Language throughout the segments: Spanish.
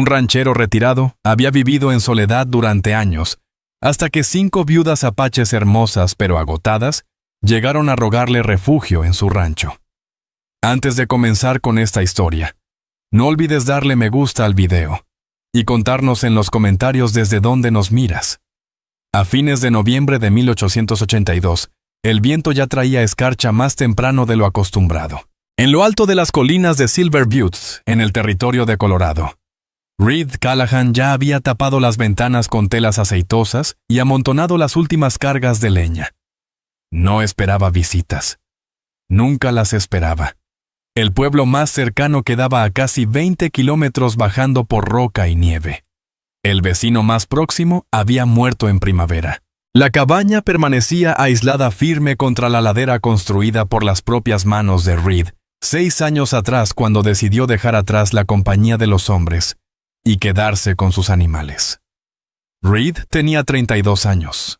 ranchero retirado, había vivido en soledad durante años, hasta que 5 viudas apaches hermosas pero agotadas llegaron a rogarle refugio en su rancho. Antes de comenzar con esta historia, no olvides darle me gusta al video y contarnos en los comentarios desde dónde nos miras. A fines de noviembre de 1882, el viento ya traía escarcha más temprano de lo acostumbrado. En lo alto de las colinas de Silver Butte, en el territorio de Colorado, Reed Callahan ya había tapado las ventanas con telas aceitosas y amontonado las últimas cargas de leña. No esperaba visitas. Nunca las esperaba. El pueblo más cercano quedaba a casi 20 kilómetros bajando por roca y nieve. El vecino más próximo había muerto en primavera. La cabaña permanecía aislada firme contra la ladera construida por las propias manos de Reed 6 años atrás cuando decidió dejar atrás la compañía de los hombres y quedarse con sus animales. Reed tenía 32 años.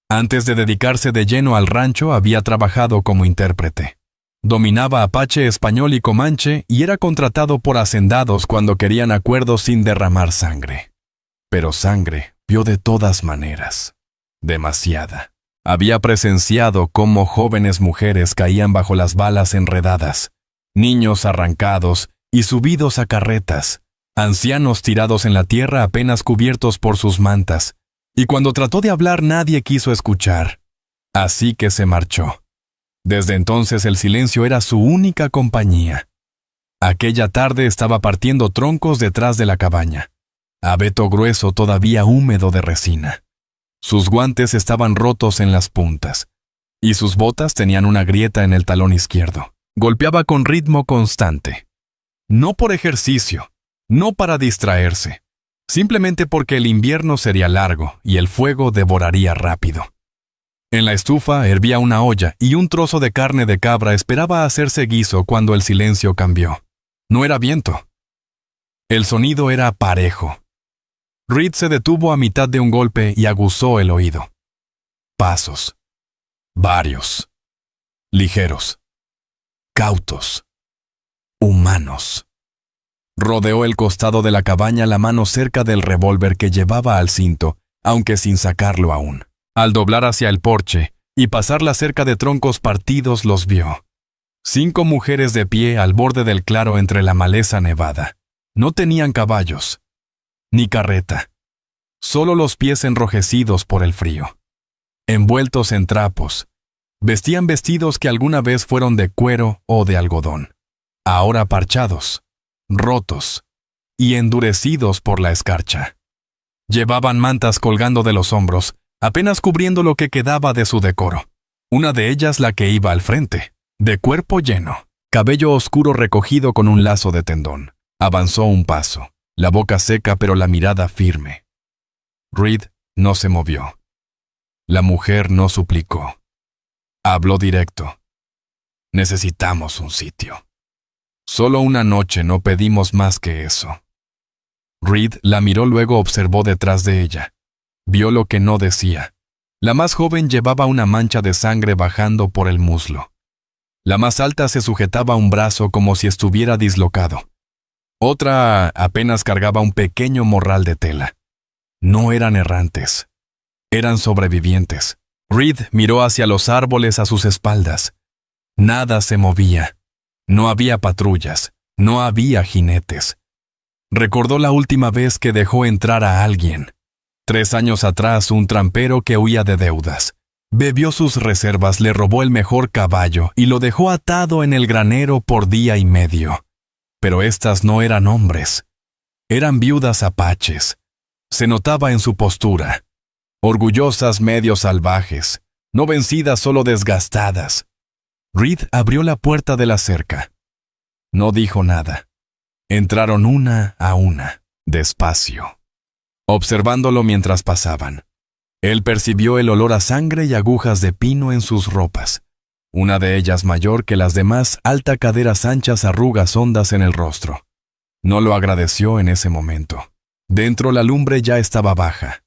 Antes de dedicarse de lleno al rancho había trabajado como intérprete. Dominaba apache, español y comanche y era contratado por hacendados cuando querían acuerdos sin derramar sangre. Pero sangre vio de todas maneras. Demasiada. Había presenciado cómo jóvenes mujeres caían bajo las balas enredadas, niños arrancados y subidos a carretas, ancianos tirados en la tierra apenas cubiertos por sus mantas, y cuando trató de hablar nadie quiso escuchar. Así que se marchó. Desde entonces el silencio era su única compañía. Aquella tarde estaba partiendo troncos detrás de la cabaña, abeto grueso todavía húmedo de resina. Sus guantes estaban rotos en las puntas, y sus botas tenían una grieta en el talón izquierdo. Golpeaba con ritmo constante. No por ejercicio, no para distraerse, simplemente porque el invierno sería largo y el fuego devoraría rápido. En la estufa hervía una olla y un trozo de carne de cabra esperaba hacerse guiso cuando el silencio cambió. No era viento. El sonido era parejo. Reed se detuvo a mitad de un golpe y aguzó el oído. Pasos. Varios. Ligeros. Cautos. Humanos. Rodeó el costado de la cabaña la mano cerca del revólver que llevaba al cinto, aunque sin sacarlo aún. Al doblar hacia el porche y pasar la cerca de troncos partidos los vio. 5 mujeres de pie al borde del claro entre la maleza nevada. No tenían caballos, ni carreta, solo los pies enrojecidos por el frío. Envueltos en trapos, vestían vestidos que alguna vez fueron de cuero o de algodón, ahora parchados, rotos y endurecidos por la escarcha. Llevaban mantas colgando de los hombros, apenas cubriendo lo que quedaba de su decoro. Una de ellas la que iba al frente, de cuerpo lleno, cabello oscuro recogido con un lazo de tendón. Avanzó un paso, la boca seca pero la mirada firme. Reed no se movió. La mujer no suplicó. Habló directo. Necesitamos un sitio. Solo una noche, no pedimos más que eso. Reed la miró, luego observó detrás de ella. Vio lo que no decía. La más joven llevaba una mancha de sangre bajando por el muslo. La más alta se sujetaba un brazo como si estuviera dislocado. Otra apenas cargaba un pequeño morral de tela. No eran errantes. Eran sobrevivientes. Reed miró hacia los árboles a sus espaldas. Nada se movía. No había patrullas. No había jinetes. Recordó la última vez que dejó entrar a alguien. 3 años atrás, un trampero que huía de deudas. Bebió sus reservas, le robó el mejor caballo y lo dejó atado en el granero por día y medio. Pero estas no eran hombres. Eran viudas apaches. Se notaba en su postura. Orgullosas, medio salvajes. No vencidas, solo desgastadas. Reed abrió la puerta de la cerca. No dijo nada. Entraron una a una, despacio, observándolo mientras pasaban. Él percibió el olor a sangre y agujas de pino en sus ropas. Una de ellas mayor que las demás, alta, caderas anchas, arrugas hondas en el rostro. No lo agradeció en ese momento. Dentro la lumbre ya estaba baja.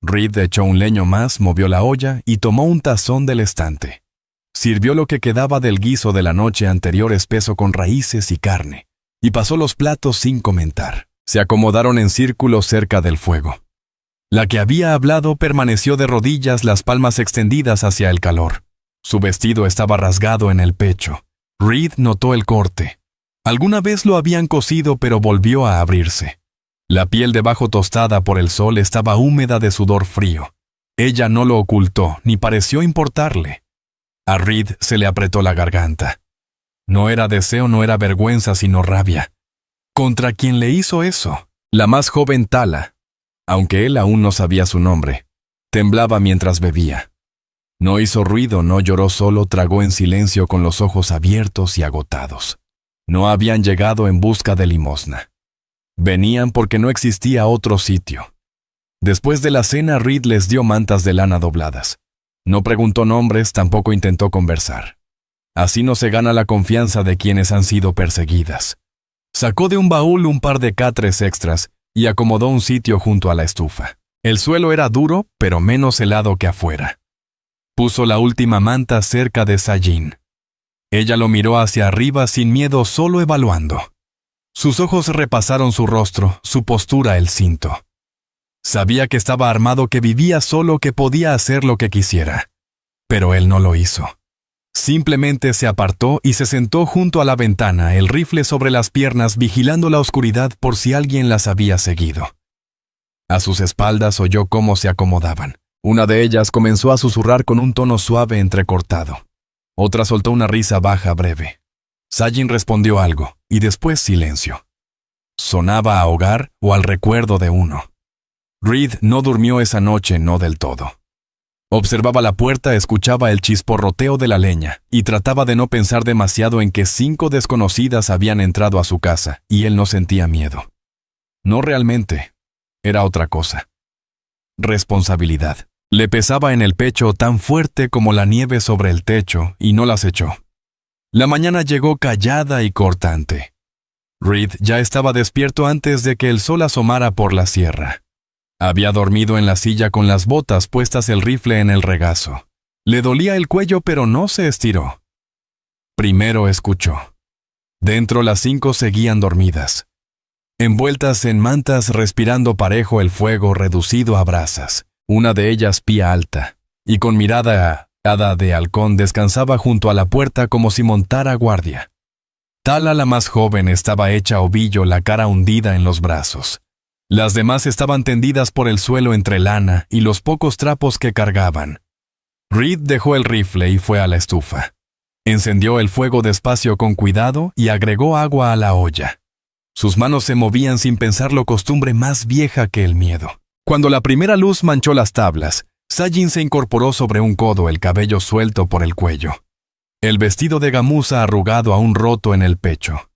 Reed echó un leño más, movió la olla y tomó un tazón del estante. Sirvió lo que quedaba del guiso de la noche anterior espeso con raíces y carne, y pasó los platos sin comentar. Se acomodaron en círculo cerca del fuego. La que había hablado permaneció de rodillas, las palmas extendidas hacia el calor. Su vestido estaba rasgado en el pecho. Reed notó el corte. Alguna vez lo habían cosido, pero volvió a abrirse. La piel debajo, tostada por el sol, estaba húmeda de sudor frío. Ella no lo ocultó, ni pareció importarle. A Reed se le apretó la garganta. No era deseo, no era vergüenza, sino rabia. ¿Contra quién le hizo eso? La más joven Tala, aunque él aún no sabía su nombre. Temblaba mientras bebía. No hizo ruido, no lloró, solo tragó en silencio con los ojos abiertos y agotados. No habían llegado en busca de limosna. Venían porque no existía otro sitio. Después de la cena, Reed les dio mantas de lana dobladas. No preguntó nombres, tampoco intentó conversar. Así no se gana la confianza de quienes han sido perseguidas. Sacó de un baúl un par de catres extras y acomodó un sitio junto a la estufa. El suelo era duro, pero menos helado que afuera. Puso la última manta cerca de Sajin. Ella lo miró hacia arriba sin miedo, solo evaluando. Sus ojos repasaron su rostro, su postura, el cinto. Sabía que estaba armado, que vivía solo, que podía hacer lo que quisiera. Pero él no lo hizo. Simplemente se apartó y se sentó junto a la ventana, el rifle sobre las piernas, vigilando la oscuridad por si alguien las había seguido. A sus espaldas oyó cómo se acomodaban. Una de ellas comenzó a susurrar con un tono suave entrecortado. Otra soltó una risa baja, breve. Sajin respondió algo, y después silencio. Sonaba a hogar o al recuerdo de uno. Reed no durmió esa noche, no del todo. Observaba la puerta, escuchaba el chisporroteo de la leña, y trataba de no pensar demasiado en que 5 desconocidas habían entrado a su casa, y él no sentía miedo. No realmente. Era otra cosa. Responsabilidad. Le pesaba en el pecho tan fuerte como la nieve sobre el techo, y no las echó. La mañana llegó callada y cortante. Reed ya estaba despierto antes de que el sol asomara por la sierra. Había dormido en la silla con las botas puestas, el rifle en el regazo. Le dolía el cuello, pero no se estiró. Primero escuchó. Dentro las 5 seguían dormidas. Envueltas en mantas, respirando parejo el fuego reducido a brasas. Una de ellas, pía alta, y con mirada hada de halcón, descansaba junto a la puerta como si montara guardia. Tala, la más joven, estaba hecha ovillo, la cara hundida en los brazos. Las demás estaban tendidas por el suelo entre lana y los pocos trapos que cargaban. Reed dejó el rifle y fue a la estufa. Encendió el fuego despacio, con cuidado, y agregó agua a la olla. Sus manos se movían sin pensarlo, costumbre más vieja que el miedo. Cuando la primera luz manchó las tablas, Sajin se incorporó sobre un codo, el cabello suelto por el cuello. El vestido de gamuza arrugado, aún roto en el pecho.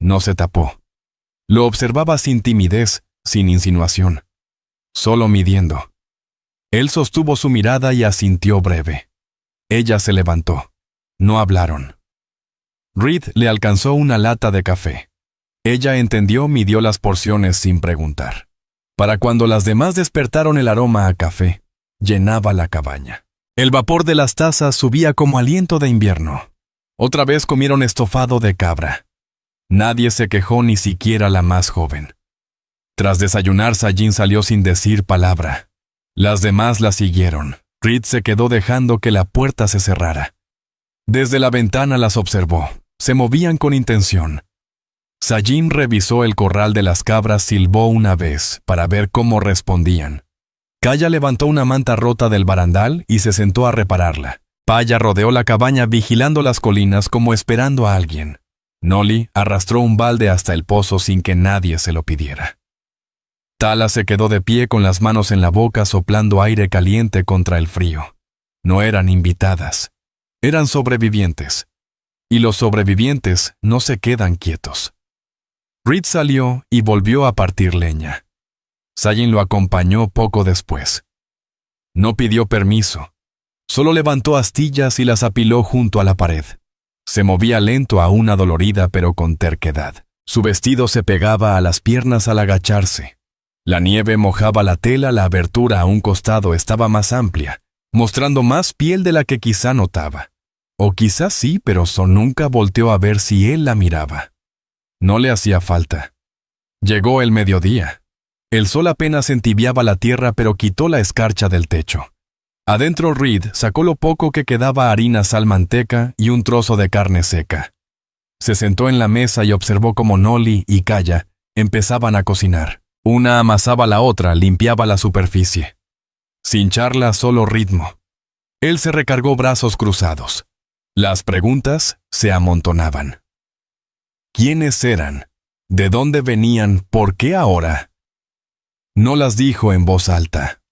No se tapó. Lo observaba sin timidez, sin insinuación. Solo midiendo. Él sostuvo su mirada y asintió breve. Ella se levantó. No hablaron. Reed le alcanzó una lata de café. Ella entendió, midió las porciones sin preguntar. Para cuando las demás despertaron, el aroma a café llenaba la cabaña. El vapor de las tazas subía como aliento de invierno. Otra vez comieron estofado de cabra. Nadie se quejó, ni siquiera la más joven. Tras desayunar, Sajin salió sin decir palabra. Las demás la siguieron. Reed se quedó dejando que la puerta se cerrara. Desde la ventana las observó. Se movían con intención. Sajin revisó el corral de las cabras, silbó una vez para ver cómo respondían. Kaya levantó una manta rota del barandal y se sentó a repararla. Paya rodeó la cabaña vigilando las colinas como esperando a alguien. Noli arrastró un balde hasta el pozo sin que nadie se lo pidiera. Tala se quedó de pie con las manos en la boca, soplando aire caliente contra el frío. No eran invitadas. Eran sobrevivientes. Y los sobrevivientes no se quedan quietos. Reed salió y volvió a partir leña. Sajin lo acompañó poco después. No pidió permiso. Solo levantó astillas y las apiló junto a la pared. Se movía lento, aún adolorida, pero con terquedad. Su vestido se pegaba a las piernas al agacharse. La nieve mojaba la tela, la abertura a un costado estaba más amplia, mostrando más piel de la que quizá notaba. O quizás sí, pero nunca volteó a ver si él la miraba. No le hacía falta. Llegó el mediodía. El sol apenas entibiaba la tierra, pero quitó la escarcha del techo. Adentro Reed sacó lo poco que quedaba: harina, sal, manteca y un trozo de carne seca. Se sentó en la mesa y observó cómo Nolly y Kaya empezaban a cocinar. Una amasaba la otra, limpiaba la superficie. Sin charla, solo ritmo. Él se recargó, brazos cruzados. Las preguntas se amontonaban. ¿Quiénes eran? ¿De dónde venían? ¿Por qué ahora? No las dijo en voz alta.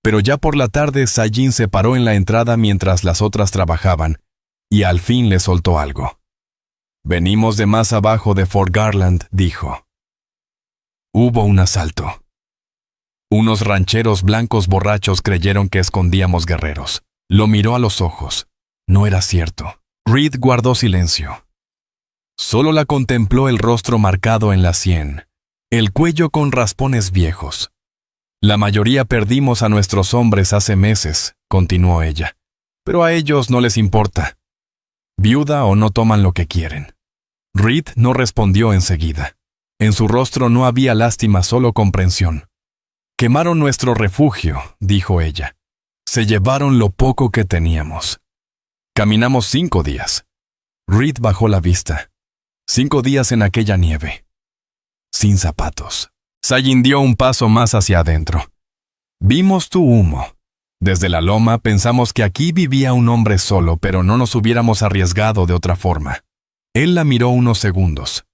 Pero ya por la tarde, Sajin se paró en la entrada mientras las otras trabajaban, y al fin le soltó algo. «Venimos de más abajo de Fort Garland», dijo. Hubo un asalto. Unos rancheros blancos borrachos creyeron que escondíamos guerreros. Lo miró a los ojos. No era cierto. Reed guardó silencio. Solo la contempló, el rostro marcado en la sien, el cuello con raspones viejos. «La mayoría perdimos a nuestros hombres hace meses», continuó ella, «pero a ellos no les importa. Viuda o no, toman lo que quieren». Reed no respondió enseguida. En su rostro no había lástima, solo comprensión. «Quemaron nuestro refugio», dijo ella. «Se llevaron lo poco que teníamos. Caminamos 5 días». Reed bajó la vista. 5 días en aquella nieve. Sin zapatos. Sajin dio un paso más hacia adentro. «Vimos tu humo. Desde la loma pensamos que aquí vivía un hombre solo, pero no nos hubiéramos arriesgado de otra forma». Él la miró unos segundos.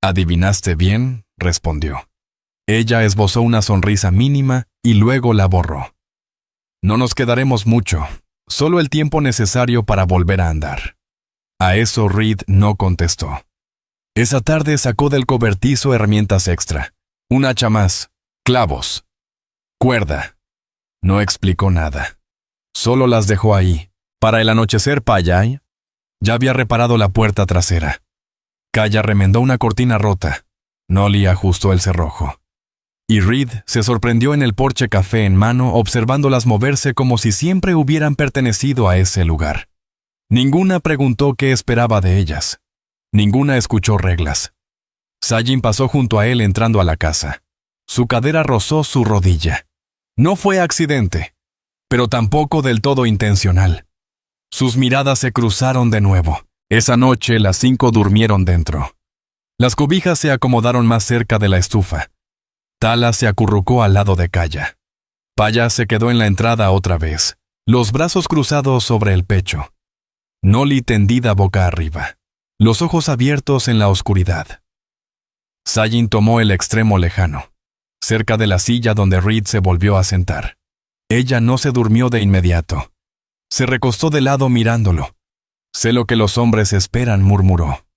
«Adivinaste bien», respondió. Ella esbozó una sonrisa mínima y luego la borró. «No nos quedaremos mucho, solo el tiempo necesario para volver a andar». A eso Reed no contestó. Esa tarde sacó del cobertizo herramientas extra. Un hacha más, clavos, cuerda. No explicó nada. Solo las dejó ahí. Para el anochecer, Payay ya había reparado la puerta trasera. Kaya remendó una cortina rota. Nolly ajustó el cerrojo. Y Reed se sorprendió en el porche, café en mano, observándolas moverse como si siempre hubieran pertenecido a ese lugar. Ninguna preguntó qué esperaba de ellas. Ninguna escuchó reglas. Sajin pasó junto a él entrando a la casa. Su cadera rozó su rodilla. No fue accidente, pero tampoco del todo intencional. Sus miradas se cruzaron de nuevo. Esa noche las 5 durmieron dentro. Las cobijas se acomodaron más cerca de la estufa. Tala se acurrucó al lado de Kaya. Paya se quedó en la entrada otra vez, los brazos cruzados sobre el pecho. Nolly tendida boca arriba, los ojos abiertos en la oscuridad. Sajin tomó el extremo lejano, cerca de la silla donde Reed se volvió a sentar. Ella no se durmió de inmediato. Se recostó de lado mirándolo. «Sé lo que los hombres esperan», murmuró.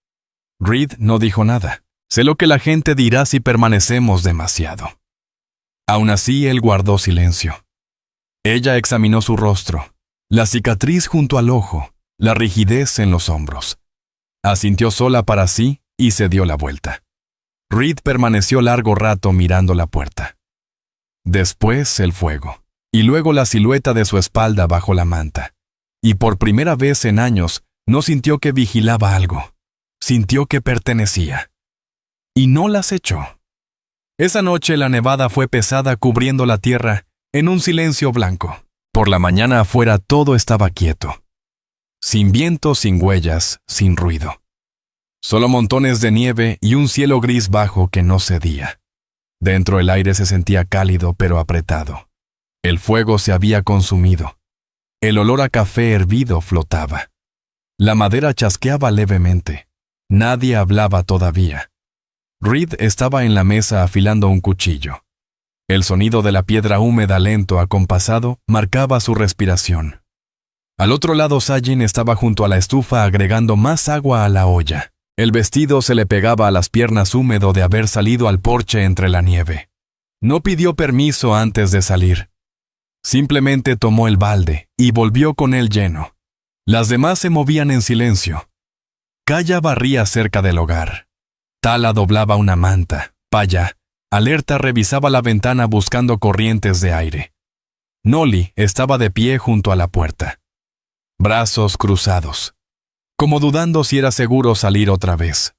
Reed no dijo nada. «Sé lo que la gente dirá si permanecemos demasiado». Aún así, él guardó silencio. Ella examinó su rostro, la cicatriz junto al ojo, la rigidez en los hombros. Asintió sola para sí y se dio la vuelta. Reed permaneció largo rato mirando la puerta. Después el fuego, y luego la silueta de su espalda bajo la manta. Y por primera vez en años, no sintió que vigilaba algo. Sintió que pertenecía. Y no las echó. Esa noche la nevada fue pesada, cubriendo la tierra en un silencio blanco. Por la mañana afuera todo estaba quieto. Sin viento, sin huellas, sin ruido. Solo montones de nieve y un cielo gris bajo que no cedía. Dentro el aire se sentía cálido pero apretado. El fuego se había consumido. El olor a café hervido flotaba. La madera chasqueaba levemente. Nadie hablaba todavía. Reed estaba en la mesa afilando un cuchillo. El sonido de la piedra húmeda, lento, acompasado, marcaba su respiración. Al otro lado, Sajin estaba junto a la estufa agregando más agua a la olla. El vestido se le pegaba a las piernas, húmedo de haber salido al porche entre la nieve. No pidió permiso antes de salir. Simplemente tomó el balde y volvió con él lleno. Las demás se movían en silencio. Kaya barría cerca del hogar. Tala doblaba una manta. Paya, alerta, revisaba la ventana buscando corrientes de aire. Nolly estaba de pie junto a la puerta. Brazos cruzados, como dudando si era seguro salir otra vez.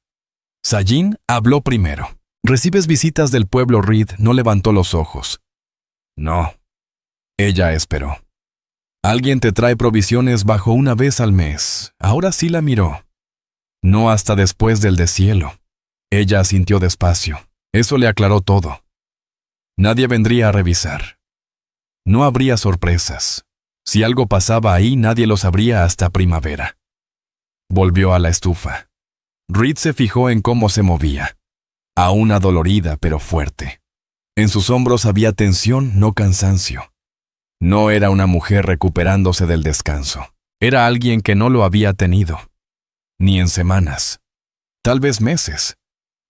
Sajin habló primero. ¿Recibes visitas del pueblo? Reed no levantó los ojos. No. Ella esperó. Alguien te trae provisiones bajo una vez al mes. Ahora sí la miró. No hasta después del deshielo. Ella asintió despacio. Eso le aclaró todo. Nadie vendría a revisar. No habría sorpresas. Si algo pasaba ahí, nadie lo sabría hasta primavera. Volvió a la estufa. Reed se fijó en cómo se movía. Aún adolorida, pero fuerte. En sus hombros había tensión, no cansancio. No era una mujer recuperándose del descanso. Era alguien que no lo había tenido. Ni en semanas. Tal vez meses.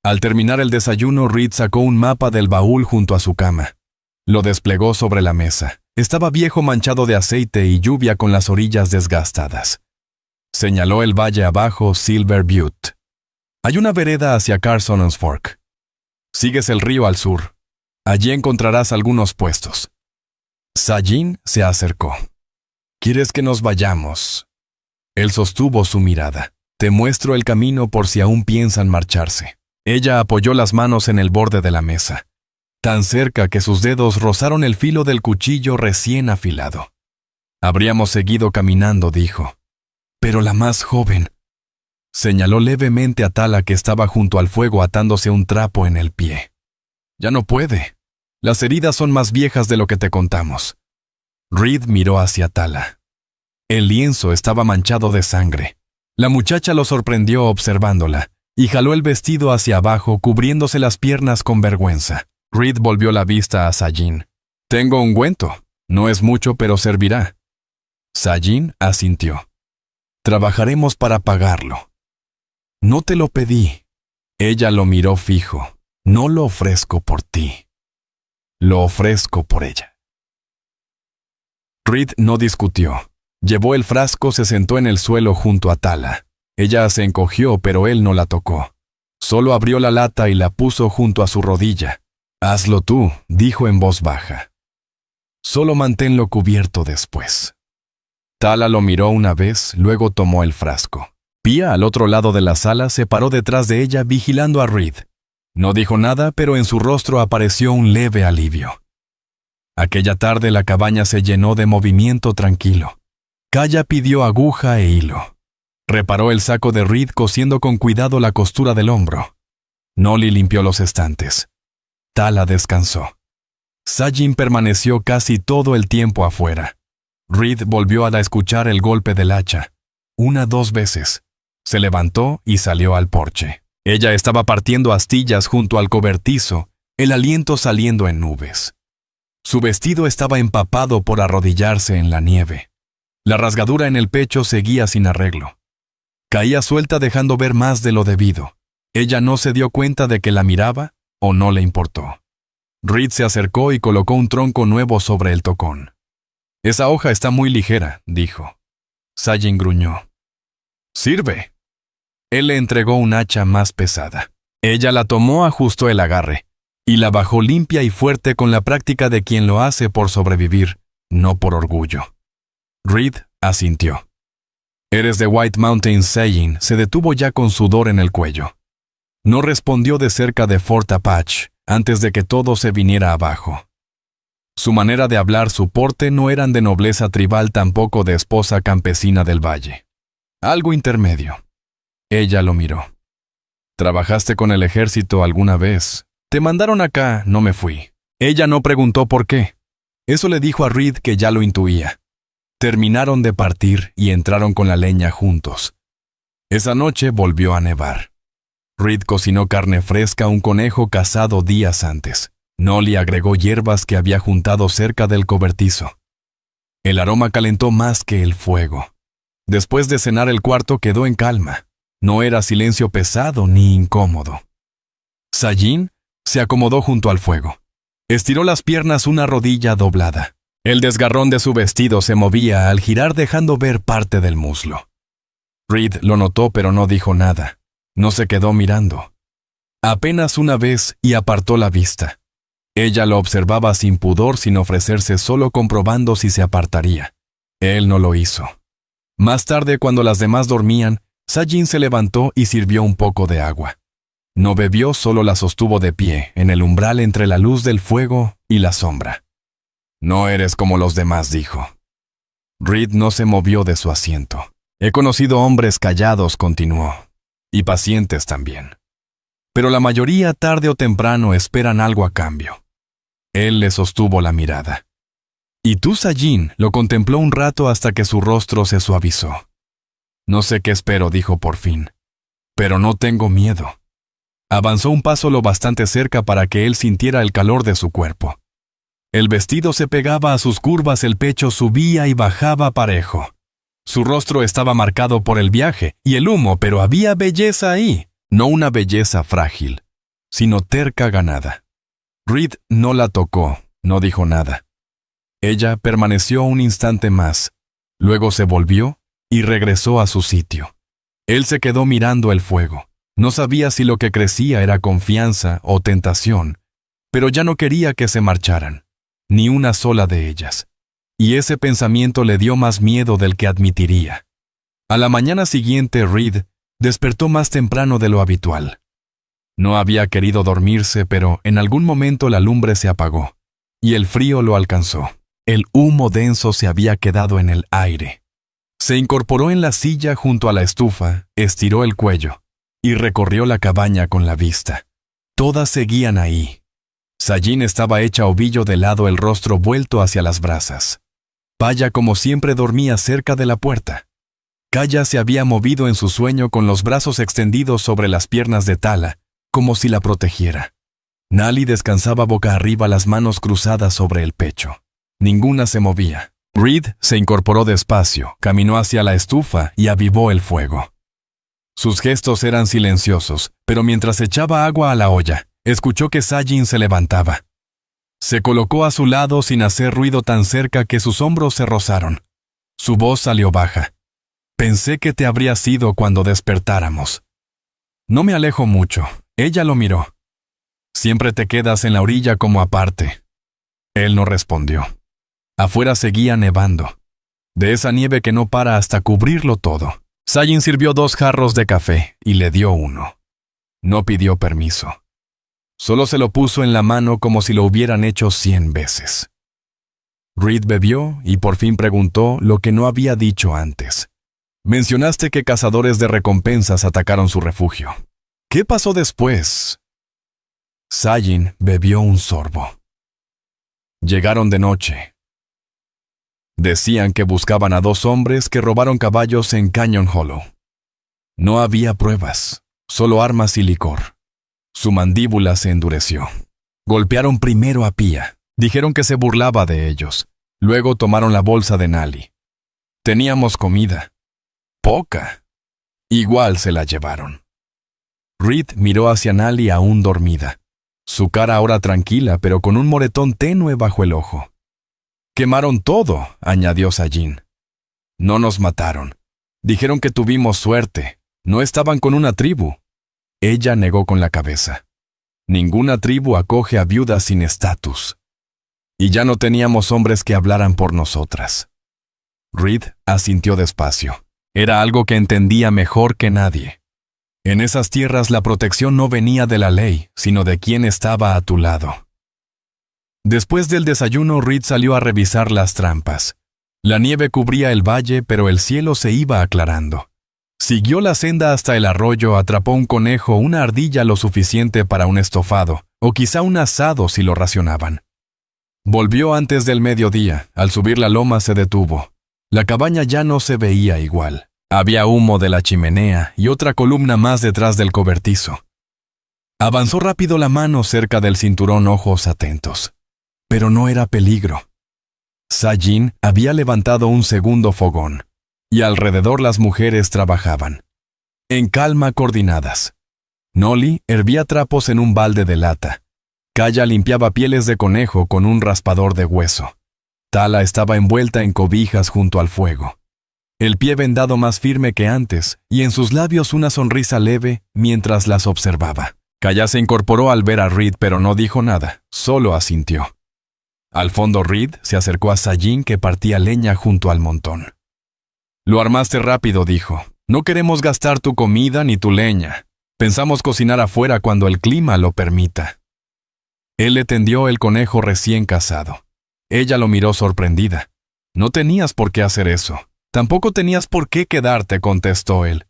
Al terminar el desayuno, Reed sacó un mapa del baúl junto a su cama. Lo desplegó sobre la mesa. Estaba viejo, manchado de aceite y lluvia con las orillas desgastadas. Señaló el valle abajo, Silver Butte. Hay una vereda hacia Carson's Fork. Sigues el río al sur. Allí encontrarás algunos puestos. Sajin se acercó. ¿Quieres que nos vayamos? Él sostuvo su mirada. Te muestro el camino por si aún piensan marcharse. Ella apoyó las manos en el borde de la mesa, tan cerca que sus dedos rozaron el filo del cuchillo recién afilado. Habríamos seguido caminando, dijo. Pero la más joven. Señaló levemente a Tala, que estaba junto al fuego atándose un trapo en el pie. Ya no puede. Las heridas son más viejas de lo que te contamos. Reed miró hacia Tala. El lienzo estaba manchado de sangre. La muchacha lo sorprendió observándola y jaló el vestido hacia abajo, cubriéndose las piernas con vergüenza. Reed volvió la vista a Sajin. Tengo ungüento. No es mucho, pero servirá. Sajin asintió. Trabajaremos para pagarlo. No te lo pedí. Ella lo miró fijo. No lo ofrezco por ti. Lo ofrezco por ella. Reed no discutió. Llevó el frasco, se sentó en el suelo junto a Tala. Ella se encogió, pero él no la tocó. Solo abrió la lata y la puso junto a su rodilla. Hazlo tú, dijo en voz baja. Solo manténlo cubierto después. Tala lo miró una vez, luego tomó el frasco. Pia, al otro lado de la sala, se paró detrás de ella vigilando a Reed. No dijo nada, pero en su rostro apareció un leve alivio. Aquella tarde la cabaña se llenó de movimiento tranquilo. Kaya pidió aguja e hilo. Reparó el saco de Reed cosiendo con cuidado la costura del hombro. Nolly limpió los estantes. Tala descansó. Sajin permaneció casi todo el tiempo afuera. Reed volvió a escuchar el golpe del hacha. 2 veces. Se levantó y salió al porche. Ella estaba partiendo astillas junto al cobertizo, el aliento saliendo en nubes. Su vestido estaba empapado por arrodillarse en la nieve. La rasgadura en el pecho seguía sin arreglo. Caía suelta, dejando ver más de lo debido. Ella no se dio cuenta de que la miraba o no le importó. Reed se acercó y colocó un tronco nuevo sobre el tocón. Esa hoja está muy ligera, dijo. Sajin gruñó. Sirve. Él le entregó un hacha más pesada. Ella la tomó, ajustó el agarre y la bajó limpia y fuerte, con la práctica de quien lo hace por sobrevivir, no por orgullo. Reed asintió. Eres de White Mountain. Sajin se detuvo ya con sudor en el cuello. No respondió de cerca de Fort Apache antes de que todo se viniera abajo. Su manera de hablar, su porte no eran de nobleza tribal, tampoco de esposa campesina del valle. Algo intermedio. Ella lo miró. ¿Trabajaste con el ejército alguna vez? Te mandaron acá, no me fui. Ella no preguntó por qué. Eso le dijo a Reed, que ya lo intuía. Terminaron de partir y entraron con la leña juntos. Esa noche volvió a nevar. Reed cocinó carne fresca, un conejo cazado días antes. Nolly agregó hierbas que había juntado cerca del cobertizo. El aroma calentó más que el fuego. Después de cenar, el cuarto quedó en calma. No era silencio pesado ni incómodo. Sajin se acomodó junto al fuego. Estiró las piernas, una rodilla doblada. El desgarrón de su vestido se movía al girar, dejando ver parte del muslo. Reed lo notó, pero no dijo nada. No se quedó mirando. Apenas una vez y apartó la vista. Ella lo observaba sin pudor, sin ofrecerse, solo comprobando si se apartaría. Él no lo hizo. Más tarde, cuando las demás dormían, Sajin se levantó y sirvió un poco de agua. No bebió, solo la sostuvo de pie, en el umbral entre la luz del fuego y la sombra. «No eres como los demás», dijo. Reed no se movió de su asiento. «He conocido hombres callados», continuó, «y pacientes también. Pero la mayoría, tarde o temprano, esperan algo a cambio». Él le sostuvo la mirada. Y tú, Sajin, lo contempló un rato hasta que su rostro se suavizó. «No sé qué espero», dijo por fin, «pero no tengo miedo». Avanzó un paso lo bastante cerca para que él sintiera el calor de su cuerpo. El vestido se pegaba a sus curvas, el pecho subía y bajaba parejo. Su rostro estaba marcado por el viaje y el humo, pero había belleza ahí, no una belleza frágil, sino terca ganada. Reed no la tocó, no dijo nada. Ella permaneció un instante más, luego se volvió y regresó a su sitio. Él se quedó mirando el fuego. No sabía si lo que crecía era confianza o tentación, pero ya no quería que se marcharan, ni una sola de ellas. Y ese pensamiento le dio más miedo del que admitiría. A la mañana siguiente, Reed despertó más temprano de lo habitual. No había querido dormirse, pero en algún momento la lumbre se apagó, y el frío lo alcanzó. El humo denso se había quedado en el aire. Se incorporó en la silla junto a la estufa, estiró el cuello, y recorrió la cabaña con la vista. Todas seguían ahí. Sajin estaba hecha ovillo de lado, el rostro vuelto hacia las brasas. Paya, como siempre, dormía cerca de la puerta. Kaya se había movido en su sueño con los brazos extendidos sobre las piernas de Tala, como si la protegiera. Nali descansaba boca arriba, las manos cruzadas sobre el pecho. Ninguna se movía. Reed se incorporó despacio, caminó hacia la estufa y avivó el fuego. Sus gestos eran silenciosos, pero mientras echaba agua a la olla, escuchó que Sajin se levantaba. Se colocó a su lado sin hacer ruido, tan cerca que sus hombros se rozaron. Su voz salió baja. «Pensé que te habrías ido cuando despertáramos». «No me alejo mucho», ella lo miró. «Siempre te quedas en la orilla como aparte». Él no respondió. Afuera seguía nevando, de esa nieve que no para hasta cubrirlo todo. Sajin sirvió 2 jarros de café y le dio uno. No pidió permiso. Solo se lo puso en la mano como si lo hubieran hecho 100 veces. Reed bebió y por fin preguntó lo que no había dicho antes. «Mencionaste que cazadores de recompensas atacaron su refugio. ¿Qué pasó después?» Sajin bebió un sorbo. «Llegaron de noche. Decían que buscaban a 2 hombres que robaron caballos en Canyon Hollow. No había pruebas, solo armas y licor». Su mandíbula se endureció. Golpearon primero a Pia. Dijeron que se burlaba de ellos. Luego tomaron la bolsa de Nali. Teníamos comida. Poca. Igual se la llevaron. Reed miró hacia Nali aún dormida. Su cara ahora tranquila, pero con un moretón tenue bajo el ojo. «Quemaron todo», añadió Sajin. «No nos mataron. Dijeron que tuvimos suerte. No estaban con una tribu». Ella negó con la cabeza. «Ninguna tribu acoge a viudas sin estatus. Y ya no teníamos hombres que hablaran por nosotras». Reed asintió despacio. Era algo que entendía mejor que nadie. En esas tierras la protección no venía de la ley, sino de quien estaba a tu lado. Después del desayuno, Reed salió a revisar las trampas. La nieve cubría el valle, pero el cielo se iba aclarando. Siguió la senda hasta el arroyo, atrapó un conejo, una ardilla, lo suficiente para un estofado, o quizá un asado si lo racionaban. Volvió antes del mediodía. Al subir la loma se detuvo. La cabaña ya no se veía igual. Había humo de la chimenea y otra columna más detrás del cobertizo. Avanzó rápido la mano cerca del cinturón, ojos atentos. Pero no era peligro. Sajin había levantado un segundo fogón, y alrededor las mujeres trabajaban, en calma, coordinadas. Noli hervía trapos en un balde de lata. Kaya limpiaba pieles de conejo con un raspador de hueso. Tala estaba envuelta en cobijas junto al fuego, el pie vendado más firme que antes, y en sus labios una sonrisa leve mientras las observaba. Kaya se incorporó al ver a Reed, pero no dijo nada, solo asintió. Al fondo, Reed se acercó a Sajin, que partía leña junto al montón. «Lo armaste rápido», dijo. «No queremos gastar tu comida ni tu leña. Pensamos cocinar afuera cuando el clima lo permita. Él le tendió el conejo recién cazado. Ella lo miró sorprendida. No tenías por qué hacer eso. Tampoco tenías por qué quedarte, contestó él.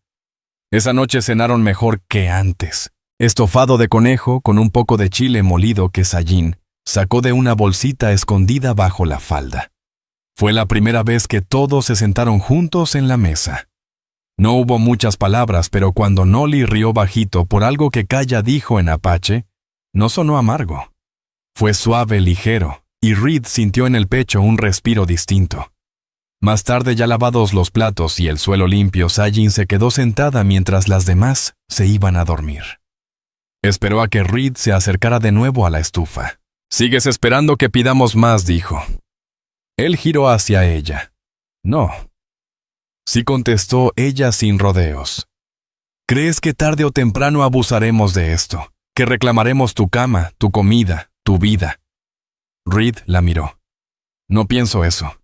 Esa noche cenaron mejor que antes. Estofado de conejo con un poco de chile molido que Sayin sacó de una bolsita escondida bajo la falda. Fue la primera vez que todos se sentaron juntos en la mesa. No hubo muchas palabras, pero cuando Nolly rió bajito por algo que Kaya dijo en apache, no sonó amargo. Fue suave, ligero, y Reed sintió en el pecho un respiro distinto. Más tarde, ya lavados los platos y el suelo limpio, Sayin se quedó sentada mientras las demás se iban a dormir. Esperó a que Reed se acercara de nuevo a la estufa. «¿Sigues esperando que pidamos más?», dijo. Él giró hacia ella. «No». Sí, contestó ella sin rodeos. «¿Crees que tarde o temprano abusaremos de esto? Que reclamaremos tu cama, tu comida, tu vida?» Reed la miró. «No pienso eso».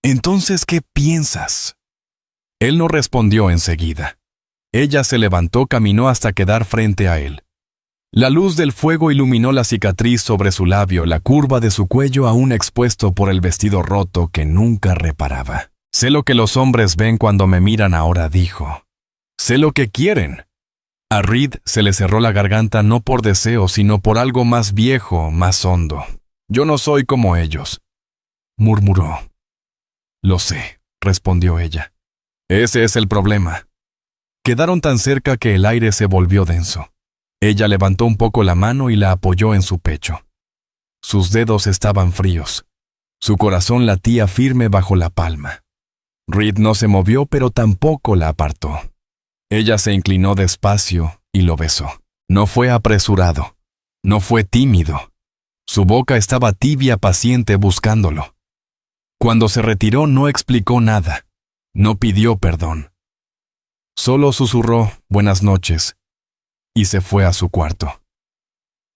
«Entonces, ¿qué piensas?». Él no respondió enseguida. Ella se levantó, caminó hasta quedar frente a él. La luz del fuego iluminó la cicatriz sobre su labio, la curva de su cuello aún expuesto por el vestido roto que nunca reparaba. «Sé lo que los hombres ven cuando me miran ahora», dijo. «Sé lo que quieren». A Reed se le cerró la garganta no por deseo, sino por algo más viejo, más hondo. «Yo no soy como ellos», murmuró. «Lo sé», respondió ella. «Ese es el problema». Quedaron tan cerca que el aire se volvió denso. Ella levantó un poco la mano y la apoyó en su pecho. Sus dedos estaban fríos. Su corazón latía firme bajo la palma. Reed no se movió, pero tampoco la apartó. Ella se inclinó despacio y lo besó. No fue apresurado. No fue tímido. Su boca estaba tibia, paciente, buscándolo. Cuando se retiró no explicó nada. No pidió perdón. Solo susurró «buenas noches» y se fue a su cuarto.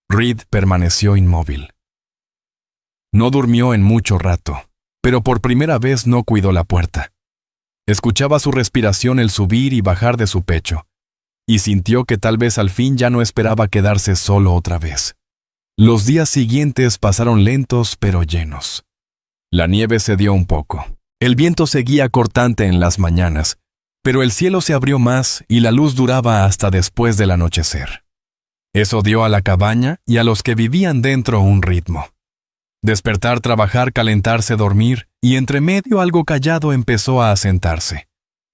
Reed permaneció inmóvil. No durmió en mucho rato, pero por primera vez no cuidó la puerta. Escuchaba su respiración, el subir y bajar de su pecho, y sintió que tal vez al fin ya no esperaba quedarse solo otra vez. Los días siguientes pasaron lentos pero llenos. La nieve cedió un poco. El viento seguía cortante en las mañanas, pero el cielo se abrió más y la luz duraba hasta después del anochecer. Eso dio a la cabaña y a los que vivían dentro un ritmo. Despertar, trabajar, calentarse, dormir, y entre medio algo callado empezó a asentarse.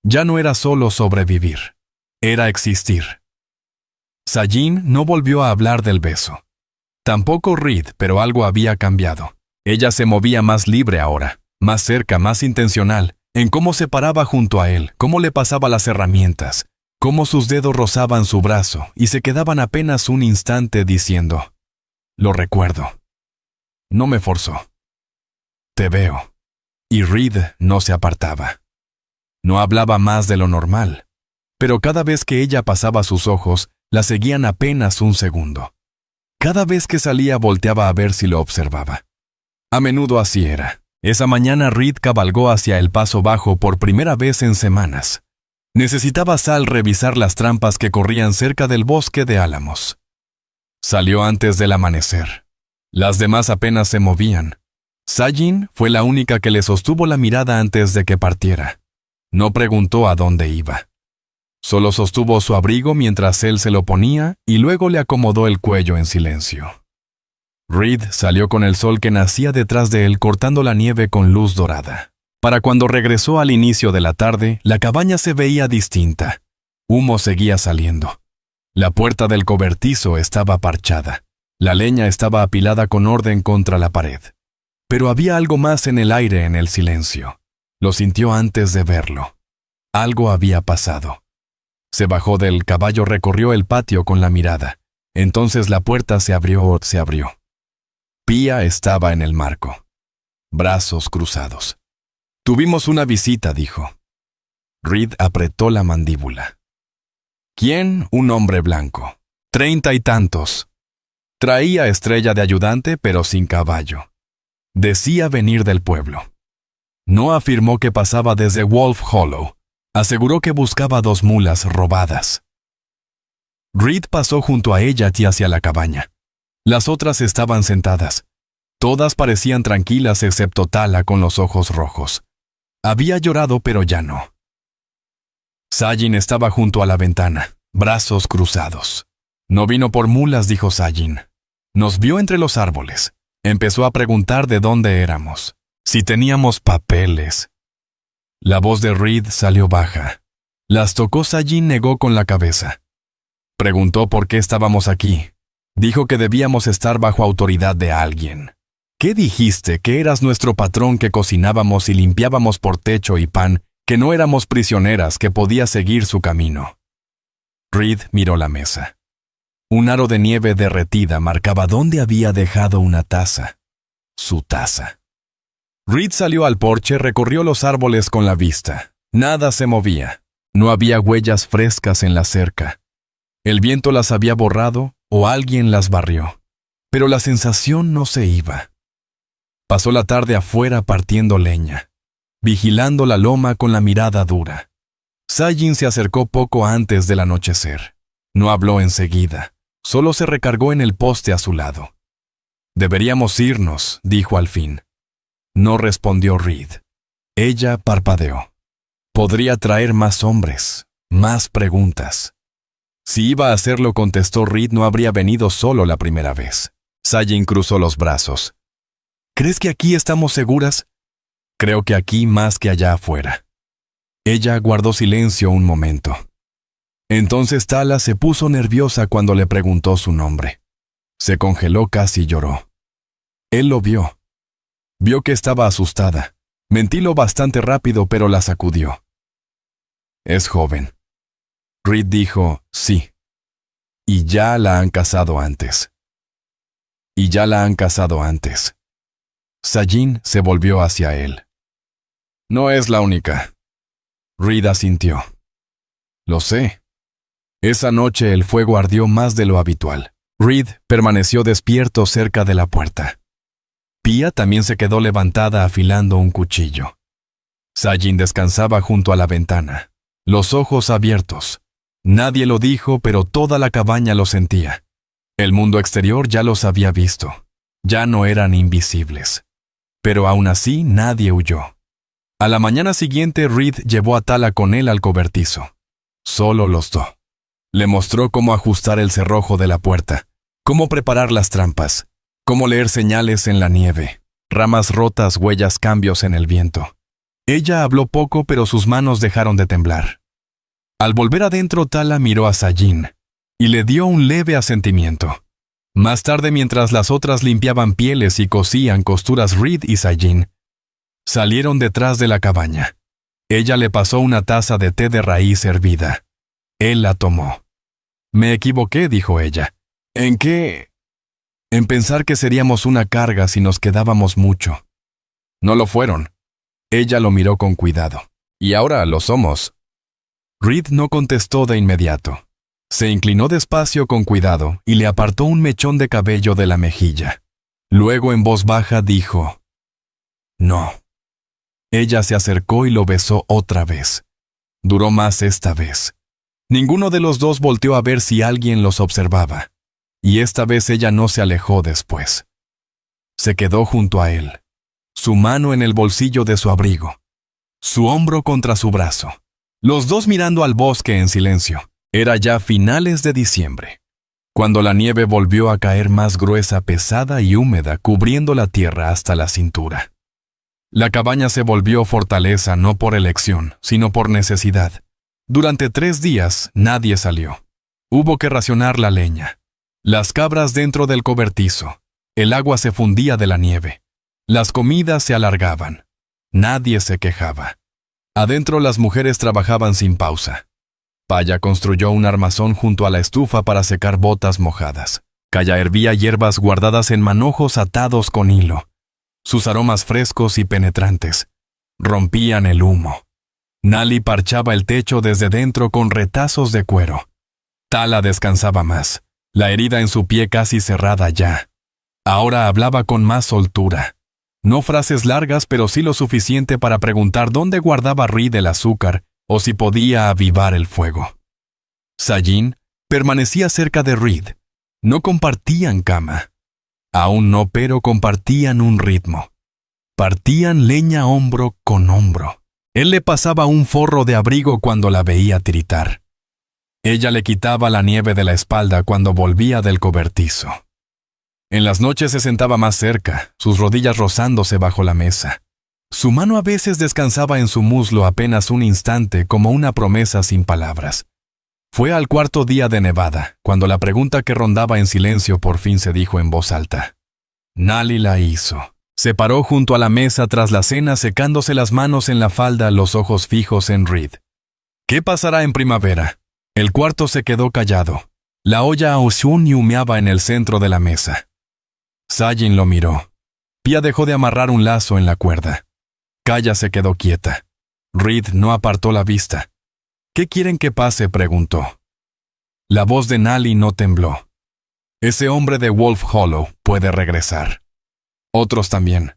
Ya no era solo sobrevivir, era existir. Sayin no volvió a hablar del beso. Tampoco Reed, pero algo había cambiado. Ella se movía más libre ahora, más cerca, más intencional, en cómo se paraba junto a él, cómo le pasaba las herramientas, cómo sus dedos rozaban su brazo y se quedaban apenas un instante diciendo, «Lo recuerdo». No me forzó. «Te veo». Y Reed no se apartaba. No hablaba más de lo normal, pero cada vez que ella pasaba sus ojos, la seguían apenas un segundo. Cada vez que salía volteaba a ver si lo observaba. A menudo así era. Esa mañana Reed cabalgó hacia el Paso Bajo por primera vez en semanas. Necesitaba Sal revisar las trampas que corrían cerca del bosque de álamos. Salió antes del amanecer. Las demás apenas se movían. Sayin fue la única que le sostuvo la mirada antes de que partiera. No preguntó a dónde iba. Solo sostuvo su abrigo mientras él se lo ponía y luego le acomodó el cuello en silencio. Reed salió con el sol que nacía detrás de él cortando la nieve con luz dorada. Para cuando regresó al inicio de la tarde, la cabaña se veía distinta. Humo seguía saliendo. La puerta del cobertizo estaba parchada. La leña estaba apilada con orden contra la pared. Pero había algo más en el aire, en el silencio. Lo sintió antes de verlo. Algo había pasado. Se bajó del caballo, recorrió el patio con la mirada. Entonces la puerta se abrió. Pia estaba en el marco. Brazos cruzados. «Tuvimos una visita», dijo. Reed apretó la mandíbula. «¿Quién?» «Un hombre blanco. 30 y tantos. Traía estrella de ayudante, pero sin caballo. Decía venir del pueblo. No afirmó que pasaba desde Wolf Hollow. Aseguró que buscaba 2 mulas robadas. Reed pasó junto a ella y hacia la cabaña. Las otras estaban sentadas. Todas parecían tranquilas excepto Tala con los ojos rojos. Había llorado, pero ya no. Sajin estaba junto a la ventana, brazos cruzados. No vino por mulas, dijo Sajin. Nos vio entre los árboles. Empezó a preguntar de dónde éramos, si teníamos papeles. La voz de Reed salió baja. Las tocó. Sajin negó con la cabeza. Preguntó por qué estábamos aquí. Dijo que debíamos estar bajo autoridad de alguien. ¿Qué dijiste? Que eras nuestro patrón, que cocinábamos y limpiábamos por techo y pan, que no éramos prisioneras, que podía seguir su camino. Reed miró la mesa. Un aro de nieve derretida marcaba dónde había dejado una taza. Su taza. Reed salió al porche, recorrió los árboles con la vista. Nada se movía. No había huellas frescas en la cerca. El viento las había borrado o alguien las barrió. Pero la sensación no se iba. Pasó la tarde afuera partiendo leña, vigilando la loma con la mirada dura. Sajin se acercó poco antes del anochecer. No habló enseguida, solo se recargó en el poste a su lado. «Deberíamos irnos», dijo al fin. No respondió Reed. Ella parpadeó. Podría traer más hombres, más preguntas. Si iba a hacerlo, contestó Reed, no habría venido solo la primera vez. Sajin cruzó los brazos. «¿Crees que aquí estamos seguras?» «Creo que aquí más que allá afuera». Ella guardó silencio un momento. Entonces Tala se puso nerviosa cuando le preguntó su nombre. Se congeló, casi lloró. Él lo vio. Vio que estaba asustada. Ventiló bastante rápido, pero la sacudió. «Es joven». Reed dijo, «Sí». «Y ya la han casado antes». «Y ya la han casado antes». Sajin se volvió hacia él. «No es la única». Reed asintió. «Lo sé». Esa noche el fuego ardió más de lo habitual. Reed permaneció despierto cerca de la puerta. Pia también se quedó levantada afilando un cuchillo. Sajin descansaba junto a la ventana, los ojos abiertos. Nadie lo dijo, pero toda la cabaña lo sentía. El mundo exterior ya los había visto. Ya no eran invisibles. Pero aún así nadie huyó. A la mañana siguiente Reed llevó a Tala con él al cobertizo. Solo los dos. Le mostró cómo ajustar el cerrojo de la puerta, cómo preparar las trampas, cómo leer señales en la nieve, ramas rotas, huellas, cambios en el viento. Ella habló poco, pero sus manos dejaron de temblar. Al volver adentro, Tala miró a Sajin y le dio un leve asentimiento. Más tarde, mientras las otras limpiaban pieles y cosían costuras, Reed y Sajin salieron detrás de la cabaña. Ella le pasó una taza de té de raíz hervida. Él la tomó. «Me equivoqué», dijo ella. «¿En qué?» «En pensar que seríamos una carga si nos quedábamos mucho». «No lo fueron». Ella lo miró con cuidado. «Y ahora lo somos». Reed no contestó de inmediato. Se inclinó despacio con cuidado y le apartó un mechón de cabello de la mejilla. Luego en voz baja dijo, «No». Ella se acercó y lo besó otra vez. Duró más esta vez. Ninguno de los dos volteó a ver si alguien los observaba. Y esta vez ella no se alejó después. Se quedó junto a él, su mano en el bolsillo de su abrigo, su hombro contra su brazo. Los dos mirando al bosque en silencio. Era ya finales de diciembre, cuando la nieve volvió a caer más gruesa, pesada y húmeda, cubriendo la tierra hasta la cintura. La cabaña se volvió fortaleza no por elección, sino por necesidad. Durante 3 días nadie salió. Hubo que racionar la leña. Las cabras dentro del cobertizo. El agua se fundía de la nieve. Las comidas se alargaban. Nadie se quejaba. Adentro las mujeres trabajaban sin pausa. Paya construyó un armazón junto a la estufa para secar botas mojadas. Kaya hervía hierbas guardadas en manojos atados con hilo. Sus aromas frescos y penetrantes rompían el humo. Nali parchaba el techo desde dentro con retazos de cuero. Tala descansaba más, la herida en su pie casi cerrada ya. Ahora hablaba con más soltura. No frases largas, pero sí lo suficiente para preguntar dónde guardaba Reed el azúcar o si podía avivar el fuego. Sajin Permanecía cerca de Reed. No compartían cama. Aún no, pero compartían un ritmo. Partían leña hombro con hombro. Él le pasaba un forro de abrigo cuando la veía tiritar. Ella le quitaba la nieve de la espalda cuando volvía del cobertizo. En las noches se sentaba más cerca, sus rodillas rozándose bajo la mesa. Su mano a veces descansaba en su muslo apenas un instante como una promesa sin palabras. Fue al cuarto día de nevada, cuando la pregunta que rondaba en silencio por fin se dijo en voz alta. Nali la hizo. Se paró junto a la mesa tras la cena secándose las manos en la falda, los ojos fijos en Reed. ¿Qué pasará en primavera? El cuarto se quedó callado. La olla Oshun humeaba en el centro de la mesa. Sajin lo miró. Pia dejó de amarrar un lazo en la cuerda. Kaya se quedó quieta. Reed no apartó la vista. ¿Qué quieren que pase?, preguntó. La voz de Nali no tembló. Ese hombre de Wolf Hollow puede regresar. Otros también.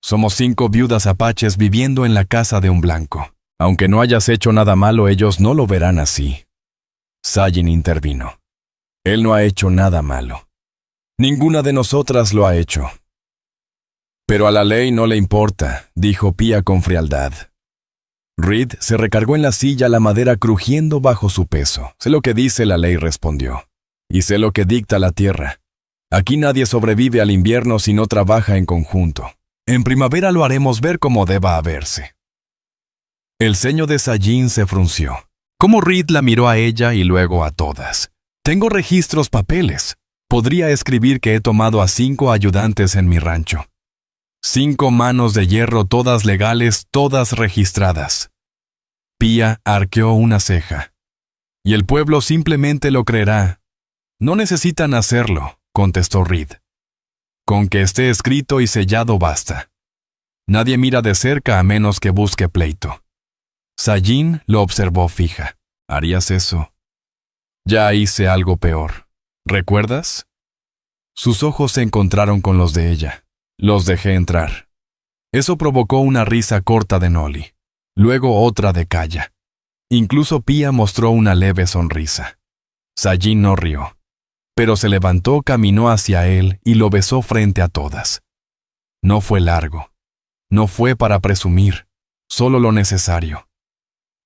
Somos 5 viudas apaches viviendo en la casa de un blanco. Aunque no hayas hecho nada malo, ellos no lo verán así. Sajin intervino. Él no ha hecho nada malo. Ninguna de nosotras lo ha hecho. Pero a la ley no le importa, dijo Pia con frialdad. Reed se recargó en la silla, la madera crujiendo bajo su peso. Sé lo que dice la ley, respondió. Y sé lo que dicta la tierra. Aquí nadie sobrevive al invierno si no trabaja en conjunto. En primavera lo haremos ver como deba haberse. El ceño de Sajin se frunció. Como Reed la miró a ella y luego a todas. Tengo registros, papeles. Podría escribir que he tomado a 5 ayudantes en mi rancho. 5 manos de hierro, todas legales, todas registradas. Pia arqueó una ceja. Y el pueblo simplemente lo creerá. No necesitan hacerlo, contestó Reed. Con que esté escrito y sellado basta. Nadie mira de cerca a menos que busque pleito. Sajin lo observó fija. ¿Harías eso? Ya hice algo peor. ¿Recuerdas? Sus ojos se encontraron con los de ella. Los dejé entrar. Eso provocó una risa corta de Noli. Luego otra de Kaya. Incluso Pia mostró una leve sonrisa. Sajin no rió. Pero se levantó, caminó hacia él y lo besó frente a todas. No fue largo. No fue para presumir. Solo lo necesario.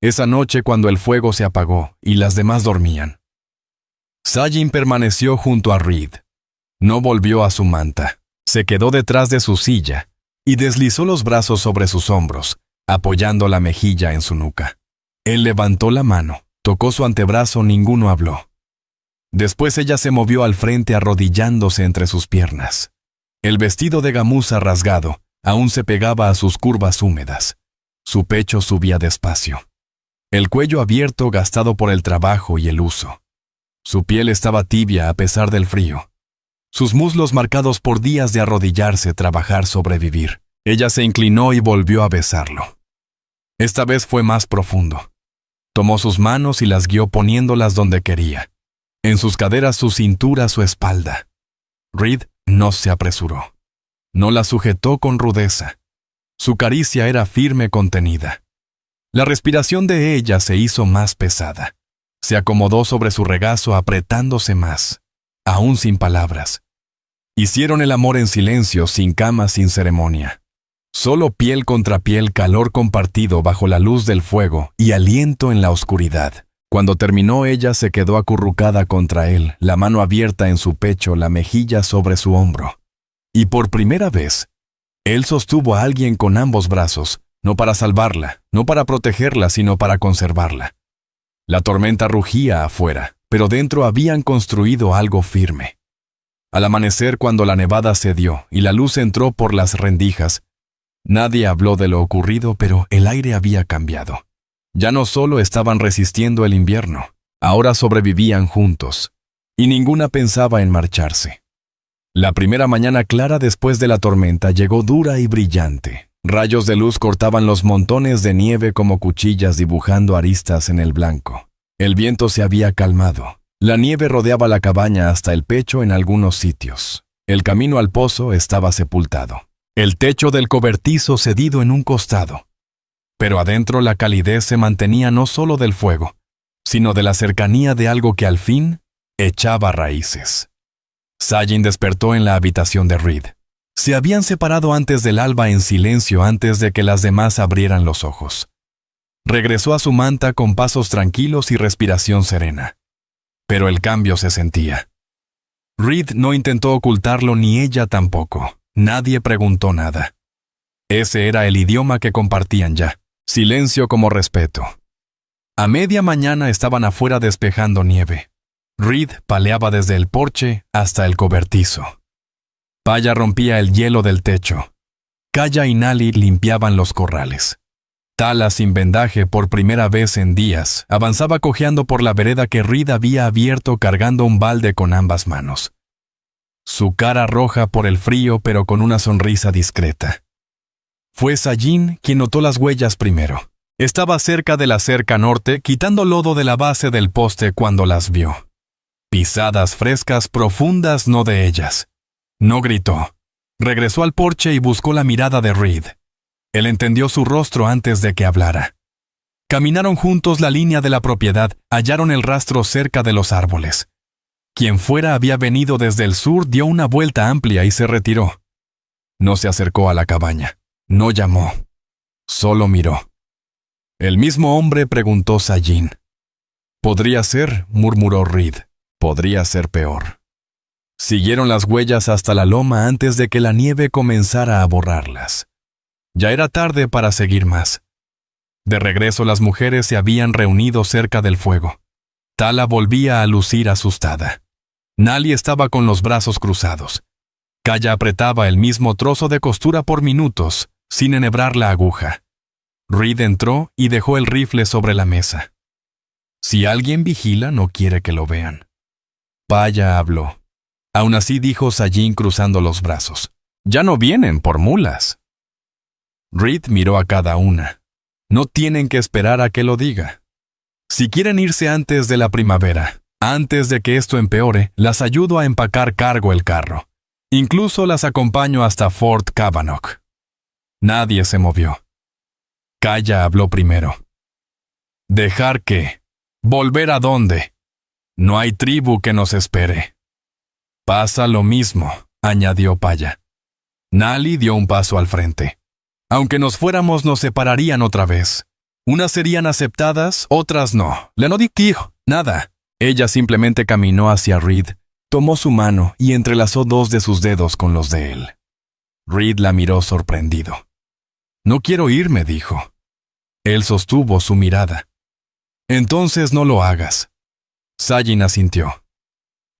Esa noche cuando el fuego se apagó y las demás dormían. Sajin permaneció junto a Reed. No volvió a su manta. Se quedó detrás de su silla y deslizó los brazos sobre sus hombros, apoyando la mejilla en su nuca. Él levantó la mano, tocó su antebrazo, ninguno habló. Después ella se movió al frente arrodillándose entre sus piernas. El vestido de gamuza rasgado aún se pegaba a sus curvas húmedas. Su pecho subía despacio. El cuello abierto gastado por el trabajo y el uso. Su piel estaba tibia a pesar del frío. Sus muslos marcados por días de arrodillarse, trabajar, sobrevivir. Ella se inclinó y volvió a besarlo. Esta vez fue más profundo. Tomó sus manos y las guió poniéndolas donde quería. En sus caderas, su cintura, su espalda. Reed no se apresuró. No la sujetó con rudeza. Su caricia era firme, contenida. La respiración de ella se hizo más pesada. Se acomodó sobre su regazo apretándose más. Aún sin palabras. Hicieron el amor en silencio, sin cama, sin ceremonia. Solo piel contra piel, calor compartido bajo la luz del fuego y aliento en la oscuridad. Cuando terminó, ella se quedó acurrucada contra él, la mano abierta en su pecho, la mejilla sobre su hombro. Y por primera vez, él sostuvo a alguien con ambos brazos, no para salvarla, no para protegerla, sino para conservarla. La tormenta rugía afuera, pero dentro habían construido algo firme. Al amanecer, cuando la nevada cedió y la luz entró por las rendijas, nadie habló de lo ocurrido, pero el aire había cambiado. Ya no solo estaban resistiendo el invierno, ahora sobrevivían juntos, y ninguna pensaba en marcharse. La primera mañana clara después de la tormenta llegó dura y brillante. Rayos de luz cortaban los montones de nieve como cuchillas dibujando aristas en el blanco. El viento se había calmado. La nieve rodeaba la cabaña hasta el pecho en algunos sitios. El camino al pozo estaba sepultado. El techo del cobertizo cedido en un costado. Pero adentro la calidez se mantenía no solo del fuego, sino de la cercanía de algo que al fin echaba raíces. Sajin despertó en la habitación de Reed. Se habían separado antes del alba en silencio antes de que las demás abrieran los ojos. Regresó a su manta con pasos tranquilos y respiración serena. Pero el cambio se sentía. Reed no intentó ocultarlo ni ella tampoco. Nadie preguntó nada. Ese era el idioma que compartían ya. Silencio como respeto. A media mañana estaban afuera despejando nieve. Reed paleaba desde el porche hasta el cobertizo. Paya rompía el hielo del techo. Kaya y Nali limpiaban los corrales. Tala, sin vendaje por primera vez en días, avanzaba cojeando por la vereda que Reed había abierto cargando un balde con ambas manos. Su cara roja por el frío pero con una sonrisa discreta. Fue Sajin quien notó las huellas primero. Estaba cerca de la cerca norte, quitando lodo de la base del poste cuando las vio. Pisadas frescas, profundas, no de ellas. No gritó. Regresó al porche y buscó la mirada de Reed. Él entendió su rostro antes de que hablara. Caminaron juntos la línea de la propiedad, hallaron el rastro cerca de los árboles. Quien fuera había venido desde el sur dio una vuelta amplia y se retiró. No se acercó a la cabaña. No llamó. Solo miró. El mismo hombre, preguntó Sajin. Podría ser, murmuró Reed. Podría ser peor. Siguieron las huellas hasta la loma antes de que la nieve comenzara a borrarlas. Ya era tarde para seguir más. De regreso las mujeres se habían reunido cerca del fuego. Tala volvía a lucir asustada. Nali estaba con los brazos cruzados. Kaya apretaba el mismo trozo de costura por minutos, sin enhebrar la aguja. Reed entró y dejó el rifle sobre la mesa. Si alguien vigila, no quiere que lo vean. Paya habló. Aún así dijo Sajin cruzando los brazos. Ya no vienen por mulas. Reed miró a cada una. No tienen que esperar a que lo diga. Si quieren irse antes de la primavera, antes de que esto empeore, las ayudo a empacar cargo el carro. Incluso las acompaño hasta Fort Kavanaugh. Nadie se movió. Kaya habló primero. ¿Dejar qué? ¿Volver a dónde? No hay tribu que nos espere. Pasa lo mismo, añadió Paya. Nali dio un paso al frente. Aunque nos fuéramos, nos separarían otra vez. Unas serían aceptadas, otras no. Le no dijo nada. Ella simplemente caminó hacia Reed, tomó su mano y entrelazó dos de sus dedos con los de él. Reed la miró sorprendido. No quiero irme, dijo. Él sostuvo su mirada. Entonces no lo hagas. Sajin asintió.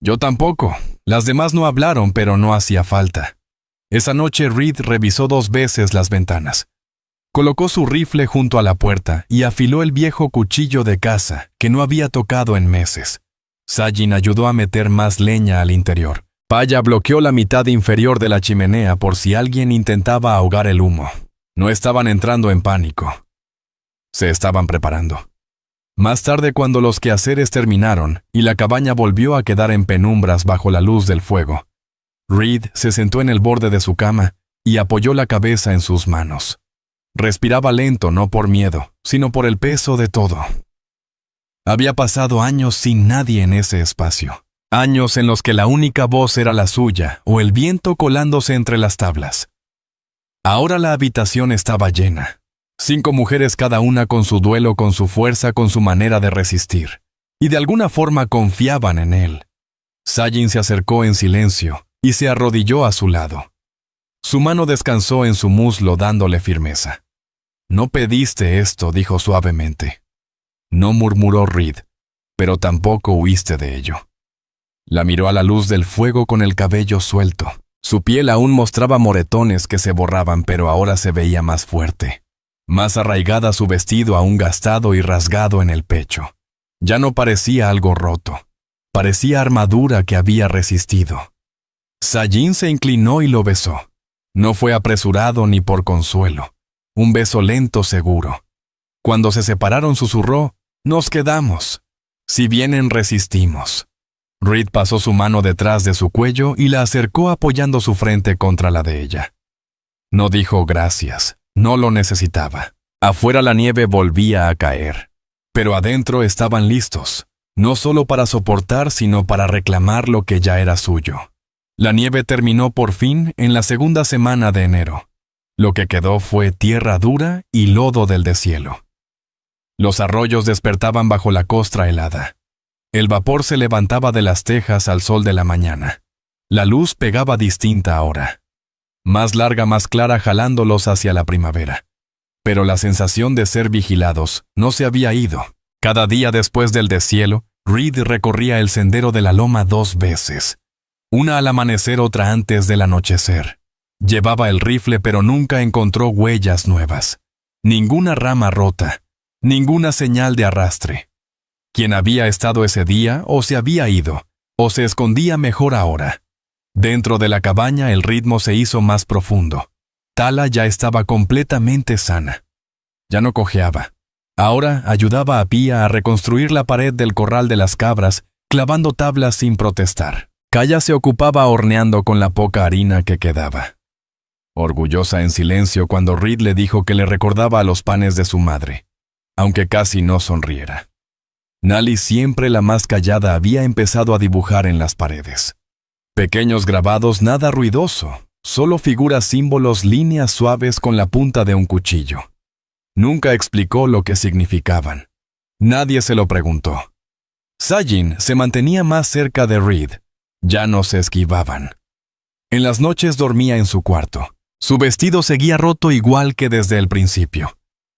Yo tampoco. Las demás no hablaron, pero no hacía falta. Esa noche Reed revisó 2 veces las ventanas. Colocó su rifle junto a la puerta y afiló el viejo cuchillo de caza que no había tocado en meses. Sajin ayudó a meter más leña al interior. Paya bloqueó la mitad inferior de la chimenea por si alguien intentaba ahogar el humo. No estaban entrando en pánico. Se estaban preparando. Más tarde, cuando los quehaceres terminaron y la cabaña volvió a quedar en penumbras bajo la luz del fuego, Reed se sentó en el borde de su cama y apoyó la cabeza en sus manos. Respiraba lento, no por miedo, sino por el peso de todo. Había pasado años sin nadie en ese espacio. Años en los que la única voz era la suya o el viento colándose entre las tablas. Ahora la habitación estaba llena. 5 mujeres cada una con su duelo, con su fuerza, con su manera de resistir. Y de alguna forma confiaban en él. Sajin se acercó en silencio y se arrodilló a su lado. Su mano descansó en su muslo dándole firmeza. No pediste esto, dijo suavemente. No murmuró Reed, pero tampoco huiste de ello. La miró a la luz del fuego con el cabello suelto. Su piel aún mostraba moretones que se borraban, pero ahora se veía más fuerte. Más arraigada su vestido aún gastado y rasgado en el pecho. Ya no parecía algo roto. Parecía armadura que había resistido. Sajin se inclinó y lo besó. No fue apresurado ni por consuelo. Un beso lento, seguro. Cuando se separaron susurró, «Nos quedamos. Si vienen, resistimos». Reed pasó su mano detrás de su cuello y la acercó apoyando su frente contra la de ella. No dijo gracias. No lo necesitaba. Afuera la nieve volvía a caer. Pero adentro estaban listos, no solo para soportar, sino para reclamar lo que ya era suyo. La nieve terminó por fin en la segunda semana de enero. Lo que quedó fue tierra dura y lodo del deshielo. Los arroyos despertaban bajo la costra helada. El vapor se levantaba de las tejas al sol de la mañana. La luz pegaba distinta ahora. Más larga, más clara, jalándolos hacia la primavera. Pero la sensación de ser vigilados no se había ido. Cada día después del deshielo, Reed recorría el sendero de la loma 2 veces. Una al amanecer, otra antes del anochecer. Llevaba el rifle, pero nunca encontró huellas nuevas. Ninguna rama rota. Ninguna señal de arrastre. Quien había estado ese día o se había ido, o se escondía mejor ahora. Dentro de la cabaña el ritmo se hizo más profundo. Tala ya estaba completamente sana. Ya no cojeaba. Ahora ayudaba a Pía a reconstruir la pared del corral de las cabras, clavando tablas sin protestar. Kaya se ocupaba horneando con la poca harina que quedaba. Orgullosa en silencio cuando Reed le dijo que le recordaba a los panes de su madre, aunque casi no sonriera. Nali, siempre la más callada, había empezado a dibujar en las paredes. Pequeños grabados, nada ruidoso, solo figuras, símbolos, líneas suaves con la punta de un cuchillo. Nunca explicó lo que significaban. Nadie se lo preguntó. Sajin se mantenía más cerca de Reed. Ya no se esquivaban. En las noches dormía en su cuarto. Su vestido seguía roto igual que desde el principio,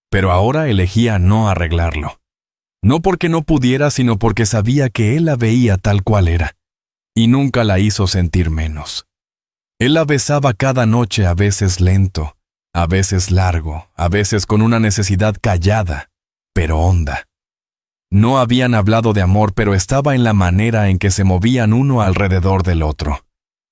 pero ahora elegía no arreglarlo. No porque no pudiera, sino porque sabía que él la veía tal cual era, y nunca la hizo sentir menos. Él la besaba cada noche, a veces lento, a veces largo, a veces con una necesidad callada, pero honda. No habían hablado de amor, pero estaba en la manera en que se movían uno alrededor del otro.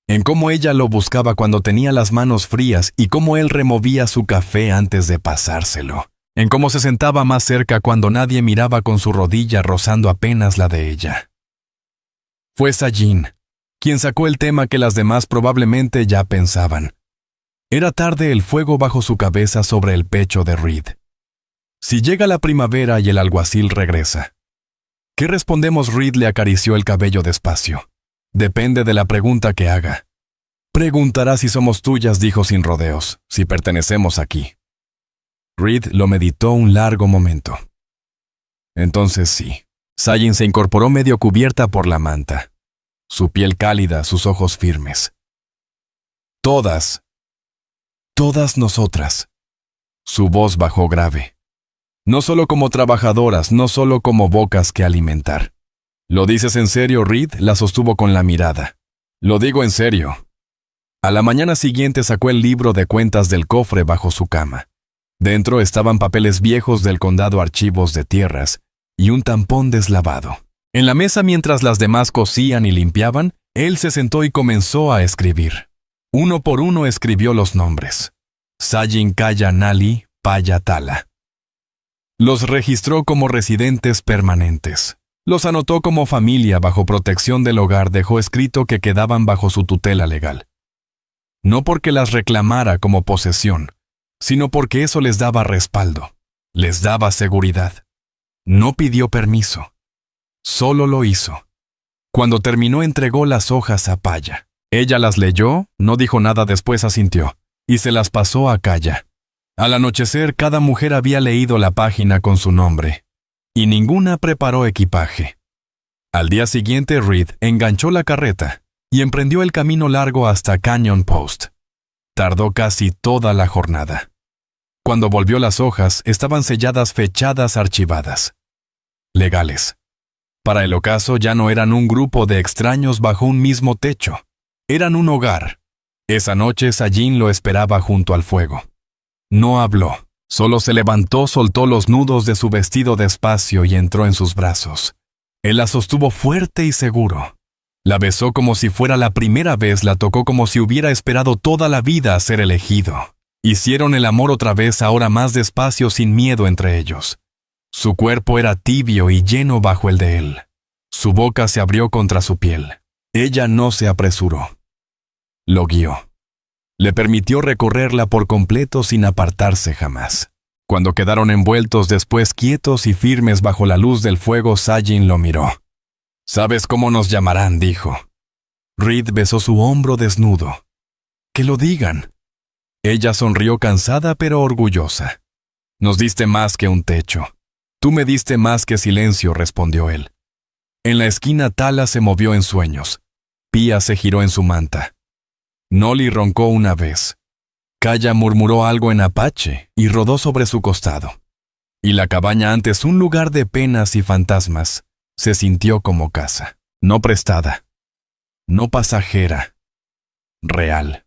En cómo ella lo buscaba cuando tenía las manos frías y cómo él removía su café antes de pasárselo. En cómo se sentaba más cerca cuando nadie miraba, con su rodilla rozando apenas la de ella. Fue Sajin quien sacó el tema que las demás probablemente ya pensaban. Era tarde, el fuego bajo su cabeza sobre el pecho de Reed. Si llega la primavera y el alguacil regresa. ¿Qué respondemos? Reed le acarició el cabello despacio. Depende de la pregunta que haga. Preguntará si somos tuyas, dijo sin rodeos, si pertenecemos aquí. Reed lo meditó un largo momento. Entonces sí. Sajin se incorporó medio cubierta por la manta. Su piel cálida, sus ojos firmes. Todas nosotras. Su voz bajó grave. No solo como trabajadoras, no solo como bocas que alimentar. ¿Lo dices en serio, Reed? La sostuvo con la mirada. Lo digo en serio. A la mañana siguiente sacó el libro de cuentas del cofre bajo su cama. Dentro estaban papeles viejos del condado, archivos de tierras y un tampón deslavado. En la mesa, mientras las demás cosían y limpiaban, él se sentó y comenzó a escribir. Uno por uno escribió los nombres. Sajin, Kaya, Nali, Paya, Tala. Los registró como residentes permanentes. Los anotó como familia bajo protección del hogar. Dejó escrito que quedaban bajo su tutela legal. No porque las reclamara como posesión, sino porque eso les daba respaldo, les daba seguridad. No pidió permiso. Solo lo hizo. Cuando terminó, entregó las hojas a Paya. Ella las leyó, no dijo nada, después asintió, y se las pasó a Kaya. Al anochecer, cada mujer había leído la página con su nombre, y ninguna preparó equipaje. Al día siguiente, Reed enganchó la carreta y emprendió el camino largo hasta Canyon Post. Tardó casi toda la jornada. Cuando volvió, las hojas estaban selladas, fechadas, archivadas. Legales. Para el ocaso ya no eran un grupo de extraños bajo un mismo techo. Eran un hogar. Esa noche Sajin lo esperaba junto al fuego. No habló. Solo se levantó, soltó los nudos de su vestido despacio y entró en sus brazos. Él la sostuvo fuerte y seguro. La besó como si fuera la primera vez, la tocó como si hubiera esperado toda la vida a ser elegido. Hicieron el amor otra vez, ahora más despacio, sin miedo entre ellos. Su cuerpo era tibio y lleno bajo el de él. Su boca se abrió contra su piel. Ella no se apresuró. Lo guió. Le permitió recorrerla por completo sin apartarse jamás. Cuando quedaron envueltos después quietos y firmes bajo la luz del fuego, Sajin lo miró. «¿Sabes cómo nos llamarán?», dijo. Reed besó su hombro desnudo. «Que lo digan». Ella sonrió cansada pero orgullosa. «Nos diste más que un techo. Tú me diste más que silencio», respondió él. En la esquina Tala se movió en sueños. Pía se giró en su manta. Noli roncó una vez. Kaya murmuró algo en apache y rodó sobre su costado. Y la cabaña, antes un lugar de penas y fantasmas, se sintió como casa, no prestada, no pasajera, real.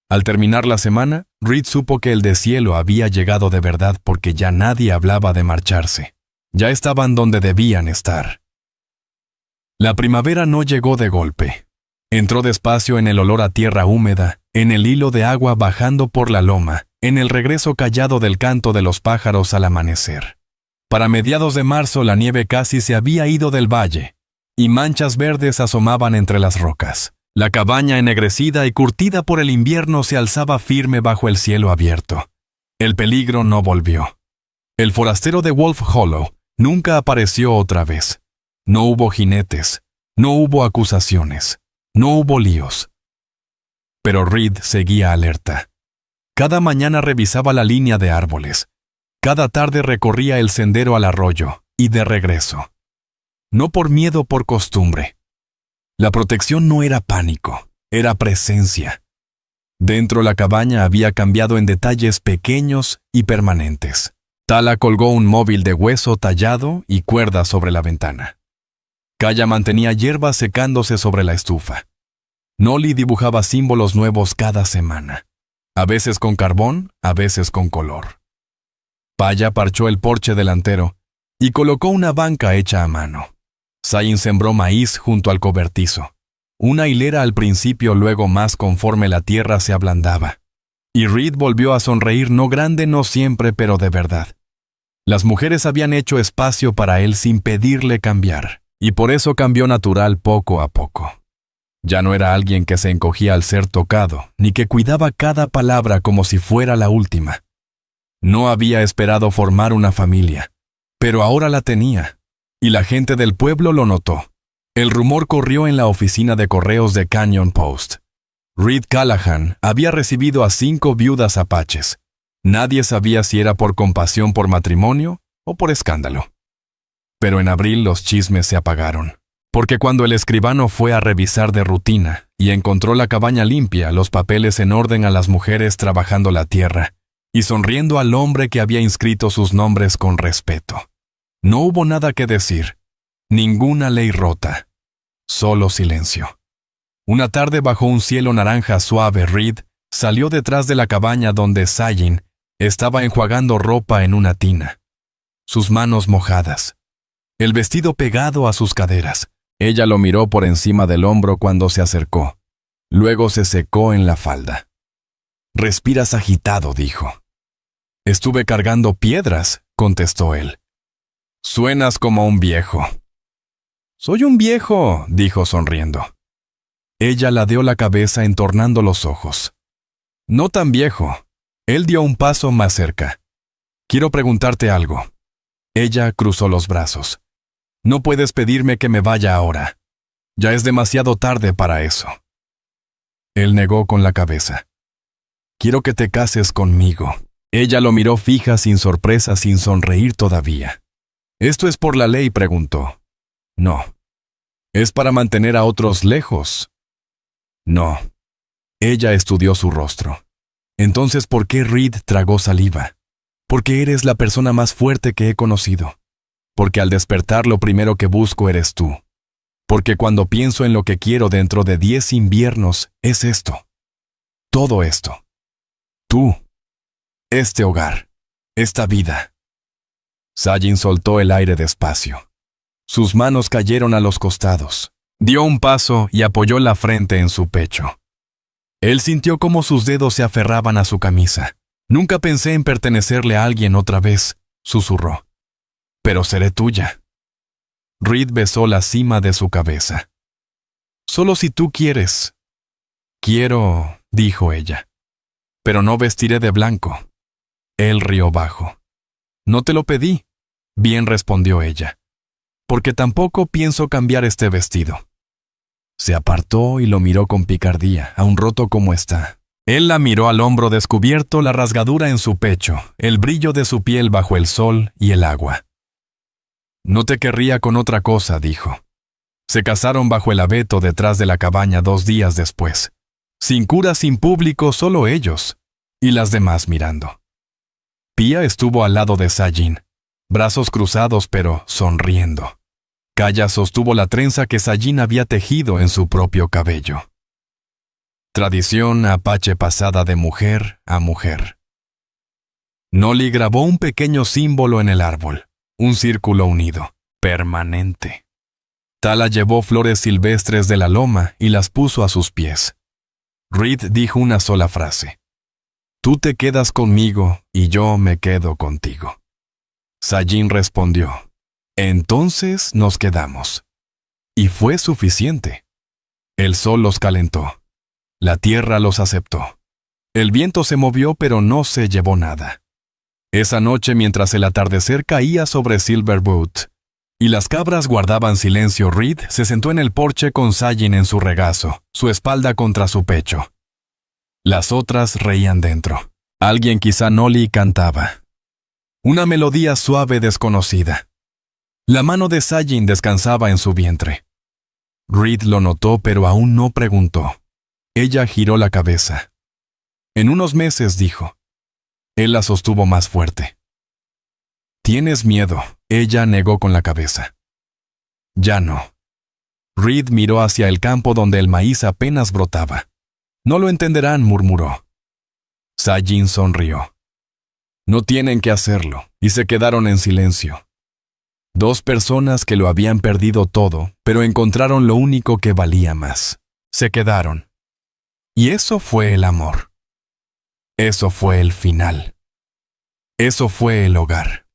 Al terminar la semana, Reed supo que el deshielo había llegado de verdad porque ya nadie hablaba de marcharse. Ya estaban donde debían estar. La primavera no llegó de golpe. Entró despacio en el olor a tierra húmeda, en el hilo de agua bajando por la loma, en el regreso callado del canto de los pájaros al amanecer. Para mediados de marzo la nieve casi se había ido del valle, y manchas verdes asomaban entre las rocas. La cabaña ennegrecida y curtida por el invierno se alzaba firme bajo el cielo abierto. El peligro no volvió. El forastero de Wolf Hollow nunca apareció otra vez. No hubo jinetes, no hubo acusaciones, no hubo líos. Pero Reed seguía alerta. Cada mañana revisaba la línea de árboles. Cada tarde recorría el sendero al arroyo, y de regreso. No por miedo, por costumbre. La protección no era pánico, era presencia. Dentro la cabaña había cambiado en detalles pequeños y permanentes. Tala colgó un móvil de hueso tallado y cuerda sobre la ventana. Kaya mantenía hierba secándose sobre la estufa. Noli dibujaba símbolos nuevos cada semana, a veces con carbón, a veces con color. Paya parchó el porche delantero y colocó una banca hecha a mano. Sajin sembró maíz junto al cobertizo. Una hilera al principio, luego más conforme la tierra se ablandaba. Y Reed volvió a sonreír, no grande, no siempre, pero de verdad. Las mujeres habían hecho espacio para él sin pedirle cambiar, y por eso cambió natural poco a poco. Ya no era alguien que se encogía al ser tocado, ni que cuidaba cada palabra como si fuera la última. No había esperado formar una familia, pero ahora la tenía, y la gente del pueblo lo notó. El rumor corrió en la oficina de correos de Canyon Post. Reed Callahan había recibido a 5 viudas apaches. Nadie sabía si era por compasión por matrimonio o por escándalo. Pero en abril los chismes se apagaron, porque cuando el escribano fue a revisar de rutina y encontró la cabaña limpia, los papeles en orden, a las mujeres trabajando la tierra y sonriendo al hombre que había inscrito sus nombres con respeto. No hubo nada que decir, ninguna ley rota, solo silencio. Una tarde bajo un cielo naranja suave, Reed salió detrás de la cabaña donde Sajin estaba enjuagando ropa en una tina. Sus manos mojadas, el vestido pegado a sus caderas. Ella lo miró por encima del hombro cuando se acercó. Luego se secó en la falda. «Respiras agitado», dijo. «Estuve cargando piedras», contestó él. «Suenas como un viejo». «Soy un viejo», dijo sonriendo. Ella ladeó la cabeza entornando los ojos. «No tan viejo». Él dio un paso más cerca. «Quiero preguntarte algo». Ella cruzó los brazos. «No puedes pedirme que me vaya ahora. Ya es demasiado tarde para eso». Él negó con la cabeza. «Quiero que te cases conmigo». Ella lo miró fija, sin sorpresa, sin sonreír todavía. «¿Esto es por la ley?», preguntó. «No». «¿Es para mantener a otros lejos?». «No». Ella estudió su rostro. «Entonces, ¿por qué?». Reed tragó saliva. «Porque eres la persona más fuerte que he conocido. Porque al despertar lo primero que busco eres tú. Porque cuando pienso en lo que quiero dentro de 10 inviernos, es esto. Todo esto. Tú. Este hogar. Esta vida». Sajin soltó el aire despacio. Sus manos cayeron a los costados. Dio un paso y apoyó la frente en su pecho. Él sintió cómo sus dedos se aferraban a su camisa. «Nunca pensé en pertenecerle a alguien otra vez», susurró. «Pero seré tuya». Reed besó la cima de su cabeza. «Solo si tú quieres». «Quiero», dijo ella. «Pero no vestiré de blanco». Él rió bajo. No te lo pedí. Bien, respondió ella, porque tampoco pienso cambiar este vestido. Se apartó y lo miró con picardía, aún roto como está. Él la miró al hombro descubierto, la rasgadura en su pecho, el brillo de su piel bajo el sol y el agua. No te querría con otra cosa, dijo. Se casaron bajo el abeto detrás de la cabaña 2 días después. Sin cura, sin público, solo ellos, y las demás mirando. Pía estuvo al lado de Sayin, brazos cruzados pero sonriendo. Kaya sostuvo la trenza que Sayin había tejido en su propio cabello. Tradición apache pasada de mujer a mujer. Noli grabó un pequeño símbolo en el árbol, un círculo unido, permanente. Tala llevó flores silvestres de la loma y las puso a sus pies. Reed dijo una sola frase. Tú te quedas conmigo y yo me quedo contigo. Sayin respondió. Entonces nos quedamos. Y fue suficiente. El sol los calentó. La tierra los aceptó. El viento se movió pero no se llevó nada. Esa noche, mientras el atardecer caía sobre Silverwood y las cabras guardaban silencio, Reed se sentó en el porche con Sayin en su regazo, su espalda contra su pecho. Las otras reían dentro. Alguien, quizá Noli, cantaba. Una melodía suave desconocida. La mano de Sayin descansaba en su vientre. Reed lo notó pero aún no preguntó. Ella giró la cabeza. En unos meses, dijo. Él la sostuvo más fuerte. ¿Tienes miedo? Ella negó con la cabeza. Ya no. Reed miró hacia el campo donde el maíz apenas brotaba. No lo entenderán, murmuró. Sayin sonrió. No tienen que hacerlo, y se quedaron en silencio. 2 personas que lo habían perdido todo, pero encontraron lo único que valía más. Se quedaron. Y eso fue el amor. Eso fue el final. Eso fue el hogar.